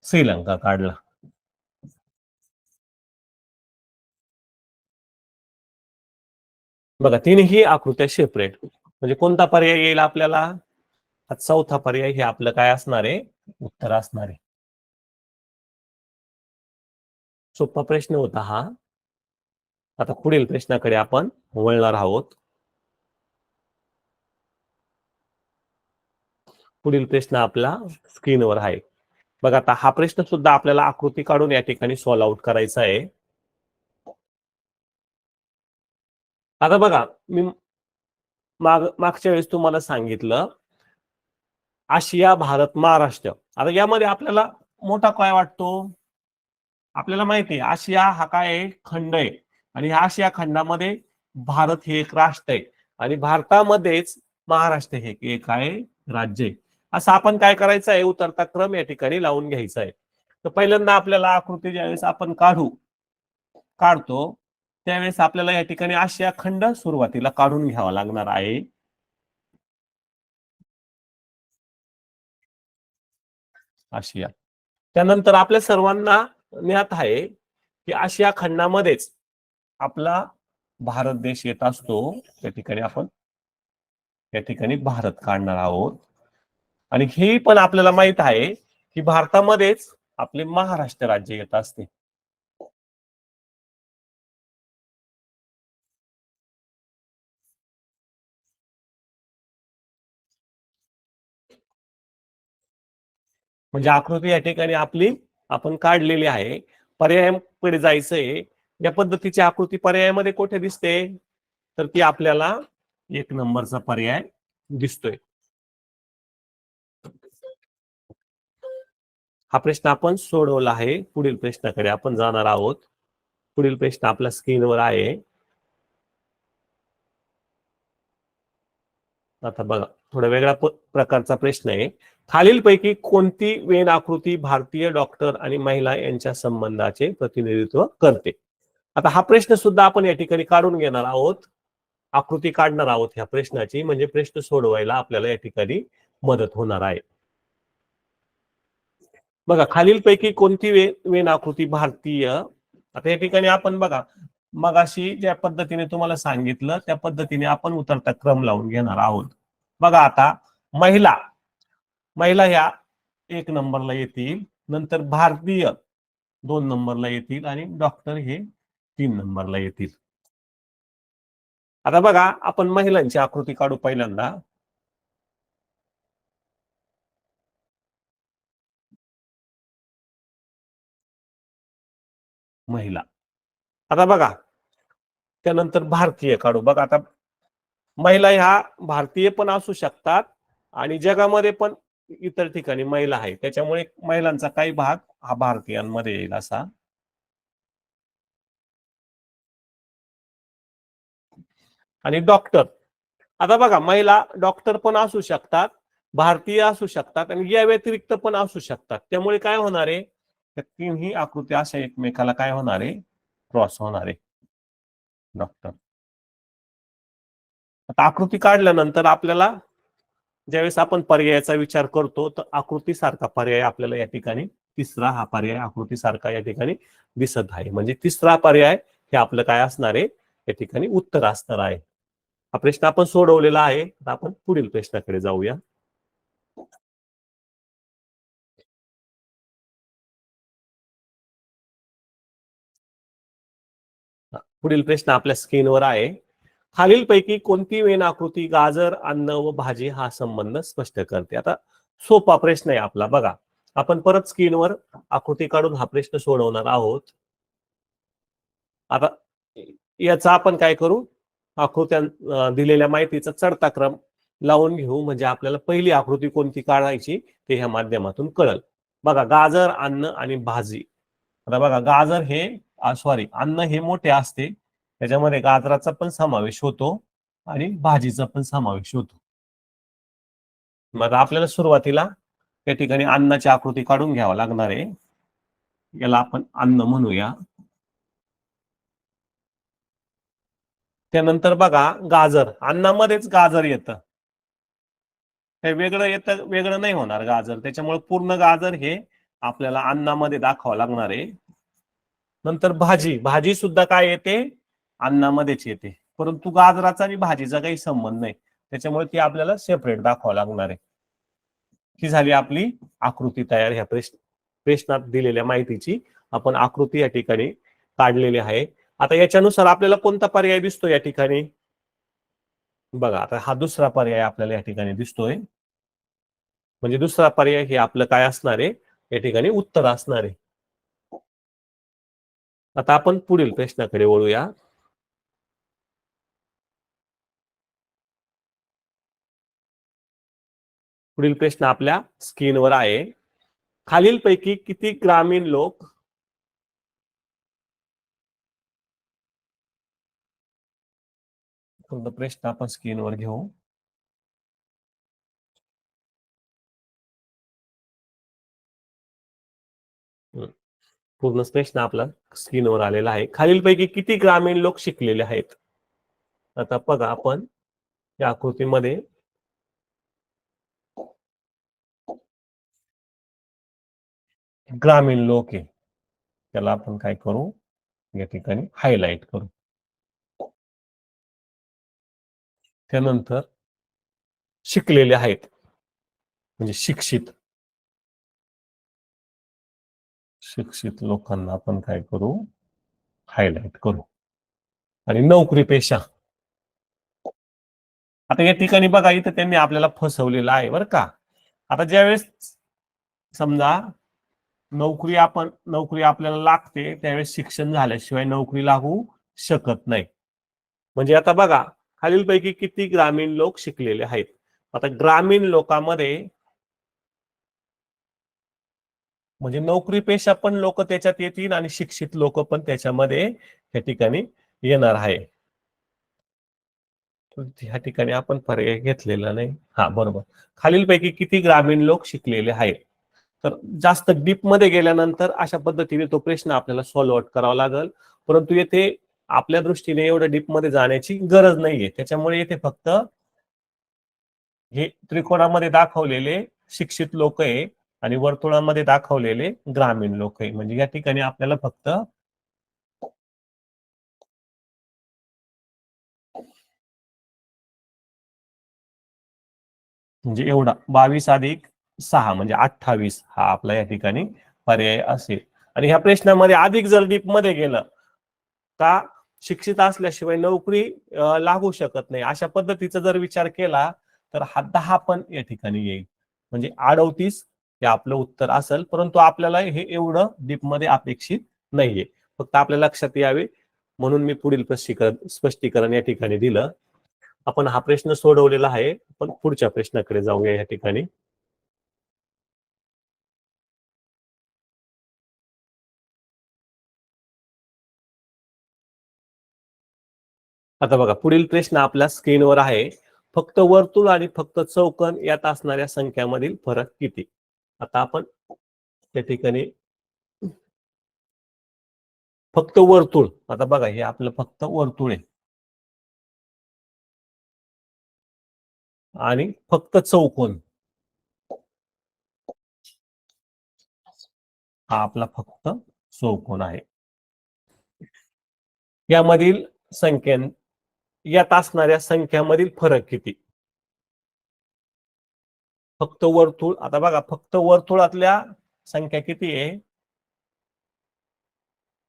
श्रीलंका काढला. बघा, तीनही आकृत्या सेपरेट. म्हणजे कोणता पर्याय येईल आपल्याला? हा चौथा पर्याय हे आपलं काय असणार आहे? उत्तर असणार आहे. सोपा प्रश्न होता हा. आता पुढील प्रश्नाकडे आपण वळणार आहोत. पुढील प्रश्न आपला स्क्रीनवर आहे. बघा, आता हा प्रश्न सुद्धा आपल्याला आकृती काढून या ठिकाणी सॉल्व्ह आउट करायचा आहे. आता बघा, मी मागच्या वेळेस तुम्हाला सांगितलं आशिया, भारत, महाराष्ट्र. आता यामध्ये आपल्याला मोठा काय वाटतो? आपल्याला माहिती आहे आशिया हा काय आहे? खंड आहे. आणि ह्या आशिया खंडामध्ये भारत हे एक राष्ट्र आहे आणि भारतामध्येच महाराष्ट्र हे एक आहे राज्य आहे. असं आपण काय करायचं आहे? उतरता क्रम या ठिकाणी लावून घ्यायचा आहे. तर पहिल्यांदा आपल्याला आकृती ज्यावेळेस आपण काढतो त्यावेळेस आपल्याला या ठिकाणी आशिया खंड सुरुवातीला काढून घ्यावा लागणार आहे. आशिया. त्यानंतर आपल्या सर्वांना ज्ञात आहे की आशिया खंडामध्येच आपला भारत देश येत असतो. त्या ठिकाणी आपण या ठिकाणी भारत काढणार आहोत. आणि हे पण आपल्याला माहित आहे की भारतामध्येच आपले महाराष्ट्र राज्य येत असते. म्हणजे आकृती या ठिकाणी आपली आपण काढलेली आहे. पर्यायाकडे जायचंय. या पद्धतीची आकृती पर्यायामध्ये कुठे दिसते तर ती आपल्याला 1 नंबरचा पर्याय दिसतोय. हा प्रश्न आपण सोडवला आहे. पुढील प्रश्नाकडे आपण जाणार आहोत. पुढील प्रश्न आपल्या स्क्रीनवर आहे. आता बघा थोडा वेगळा प्रकारचा प्रश्न आहे. खालीलपैकी कोणती वेन आकृती भारतीय डॉक्टर आणि महिला यांच्या संबंधाचे प्रतिनिधित्व करते. आता हा प्रश्न सुद्धा आपण या ठिकाणी काढून घेणार आहोत. आकृती काढणार आहोत ह्या प्रश्नाची, म्हणजे प्रश्न सोडवायला आपल्याला या ठिकाणी मदत होणार आहे. बघा खालीलपैकी कोणती वेन आकृती भारतीय. आता या ठिकाणी आपण बघा मगाशी ज्या पद्धतीने तुम्हाला सांगितलं त्या पद्धतीने आपण उतरता क्रम लावून घेणार आहोत. बघा आता महिला महिला ह्या 1 नंबरला येतील, नंतर भारतीय 2 नंबरला येतील आणि डॉक्टर हे 3 नंबरला येतील. आता बघा आपण महिलांची आकृती काढू पहिल्यांदा. महिला. आता बघा त्यानंतर भारतीय काढू. बघा आता महिला ह्या भारतीय पण असू शकतात आणि जगामध्ये पण इतर ठिकाणी महिला आहे, त्याच्यामुळे महिलांचा काही भाग हा भारतीयांमध्ये येईल असा. आणि डॉक्टर. आता बघा महिला डॉक्टर पण असू शकतात, भारतीय असू शकतात आणि या व्यतिरिक्त पण असू शकतात. त्यामुळे काय होणार आहे तीनही आकृती अशा एकमेकाला काय होणार आहे क्रॉस होणार आहे. डॉक्टर. आता आकृती काढल्यानंतर आपल्याला ज्यावेळेस आपण पर्यायाचा विचार करतो तर आकृतीसारखा पर्याय आपल्याला या ठिकाणी तिसरा हा पर्याय आकृतीसारखा या ठिकाणी दिसत आहे. म्हणजे तिसरा पर्याय हे आपलं काय असणार आहे या ठिकाणी उत्तर असणार आहे. हा प्रश्न आपण सोडवलेला आहे. आता आपण पुढील प्रश्नाकडे जाऊया. पुढील प्रश्न आपल्या स्क्रीनवर आहे. खालीलपैकी कोणती वेन आकृती गाजर अन्न व भाजी हा संबंध स्पष्ट करते. आता सोपा प्रश्न आहे आपला. बघा आपण परत स्क्रीनवर आकृती काढून हा प्रश्न सोडवणार आहोत. आता याचा आपण काय करू आकृत्या दिलेल्या माहितीचा चढता क्रम लावून घेऊ, म्हणजे आपल्याला पहिली आकृती कोणती काढायची ते ह्या माध्यमातून कळल. बघा गाजर अन्न आणि भाजी. आता बघा गाजर हे सॉरी अन्न हे मोठे असते, त्याच्यामध्ये गाजराचा पण समावेश होतो आणि भाजीचा पण समावेश होतो. मग आपल्याला सुरुवातीला या ठिकाणी अन्नाची आकृती काढून घ्यावा लागणार आहे. याला आपण अन्न म्हणूया. त्यानंतर बघा गाजर अन्नामध्येच गाजर येतं, हे वेगळं येतं वेगळं नाही होणार गाजर, त्याच्यामुळे पूर्ण गाजर हे आपल्याला अन्नामध्ये दाखवावं लागणार आहे. नंतर भाजी भाजी सुद्धा काय येते अन्नामध्येच येते, परंतु गाजराचा आणि भाजीचा काही संबंध नाही, त्याच्यामुळे ती आपल्याला सेपरेट दाखवावं लागणार आहे. ही झाली आपली आकृती तयार. ह्या प्रश्नात दिलेल्या माहितीची आपण आकृती या ठिकाणी काढलेली आहे. आता याच्यानुसार आपल्याला कोणता पर्याय दिसतो या ठिकाणी. बघा आता हा दुसरा पर्याय आपल्याला या ठिकाणी दिसतोय, म्हणजे दुसरा पर्याय हे आपलं काय असणार आहे या ठिकाणी उत्तर असणार आहे. आता आपण पुढील प्रश्नाकडे वळूया. पुढील प्रश्न आपल्या स्क्रीनवर आहे. खालीलपैकी किती ग्रामीण लोक प्रश्न आपण स्क्रीनवर घेऊ. पूर्ण प्रश्न आपला स्क्रीनवर आलेला आहे. खालीलपैकी किती ग्रामीण लोक शिकलेले आहेत? आता बघा आपण या आकृतीमध्ये ग्रामीण लोक आहे, त्याला आपण काय करू, या ठिकाणी हायलाइट करू. त्यानंतर शिकलेले आहेत म्हणजे शिक्षित शिक्षित लोकांना आपण काय करू, हायलाइट करू. आणि नोकरी पेशा, आता या ठिकाणी बघा इथं त्यांनी आपल्याला फसवलेलं आहे बरं का. आता ज्यावेळेस समजा नोकरी आपल्याला लागते त्यावेळेस शिक्षण झाल्याशिवाय नोकरी लागू शकत नाही. म्हणजे आता बघा खालीलपैकी किती ग्रामीण लोक शिकलेले आहेत. आता ग्रामीण लोकांमध्ये म्हणजे नोकरी पेशा पण लोक त्याच्यात येतील आणि शिक्षित लोक पण त्याच्यामध्ये त्या ठिकाणी येणार आहे. ह्या ठिकाणी आपण पर्याय घेतलेला नाही. हा बरोबर. खालीलपैकी किती ग्रामीण लोक शिकलेले आहेत? तर जास्त डीप मध्ये गेल्यानंतर अशा पद्धतीने तो प्रश्न आपल्याला सॉल्व्ह आउट करावा लागेल. परंतु येथे आपल्या दृष्टीने एवढं डीप मध्ये जाण्याची गरज नाहीये. त्याच्यामुळे येथे फक्त हे त्रिकोणामध्ये दाखवलेले शिक्षित लोक आहे आणि वर्तुळामध्ये दाखवलेले ग्रामीण लोक आहे. म्हणजे या ठिकाणी आपल्याला फक्त म्हणजे एवढा 22+6 म्हणजे 28 हा आपला या ठिकाणी पर्याय असेल. आणि ह्या प्रश्नामध्ये अधिक जर डीप मध्ये गेलं का शिक्षित असल्याशिवाय नोकरी लागू शकत नाही अशा पद्धतीचा जर विचार केला तर हा 10 पण या ठिकाणी येईल. म्हणजे 38 हे आपलं उत्तर असेल. परंतु आपल्याला हे एवढं डीप मध्ये अपेक्षित नाहीये. फक्त आपल्या लक्षात यावे म्हणून मी पुढील स्पष्टीकरण या ठिकाणी दिलं. आपण हा प्रश्न सोडवलेला आहे. पण पुढच्या प्रश्नाकडे जाऊया या ठिकाणी. आता बघा पुढील प्रश्न आपल्या स्क्रीनवर आहे. फक्त वर्तुळ आणि फक्त चौकोन यात असणाऱ्या संख्यामधील फरक किती? आता आपण त्या ठिकाणी फक्त वर्तुळ, आता बघा हे आपलं फक्त वर्तुळ आहे आणि फक्त चौकोन हा आपला फक्त चौकोन आहे. यामधील संख्या यात असणाऱ्या संख्यामधील फरक किती? फक्त वर्तुळ, आता बघा फक्त वर्तुळातल्या संख्या किती आहे?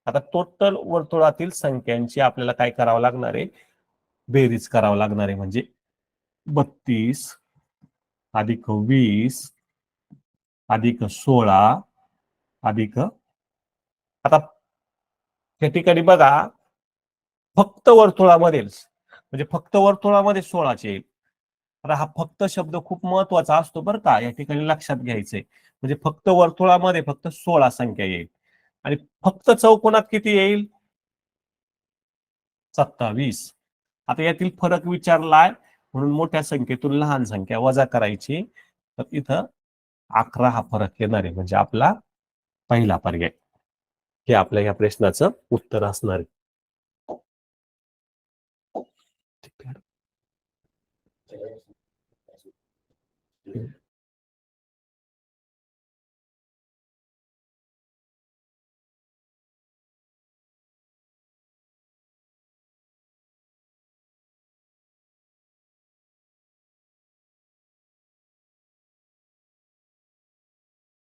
आता टोटल वर्तुळातील संख्यांची आपल्याला काय करावं लागणार आहे, बेरीज करावं लागणार आहे. म्हणजे 32 अधिक 20 अधिक 16 अधिक, आता त्या ठिकाणी बघा फक्त वर्तुळामध्ये म्हणजे फक्त वर्तुळामध्ये 16 येईल. आता हा फक्त शब्द खूप महत्वाचा असतो बरं का, या ठिकाणी लक्षात घ्यायचंय. म्हणजे फक्त वर्तुळामध्ये फक्त 16 संख्या येईल आणि फक्त चौकोनात किती येईल? 27. आता यातील फरक विचारलाय म्हणून मोठ्या संख्येतून लहान संख्या वजा करायची, तर इथं 11 हा फरक येणार आहे. म्हणजे आपला पहिला पर्याय हे आपल्या या प्रश्नाचं उत्तर असणार आहे.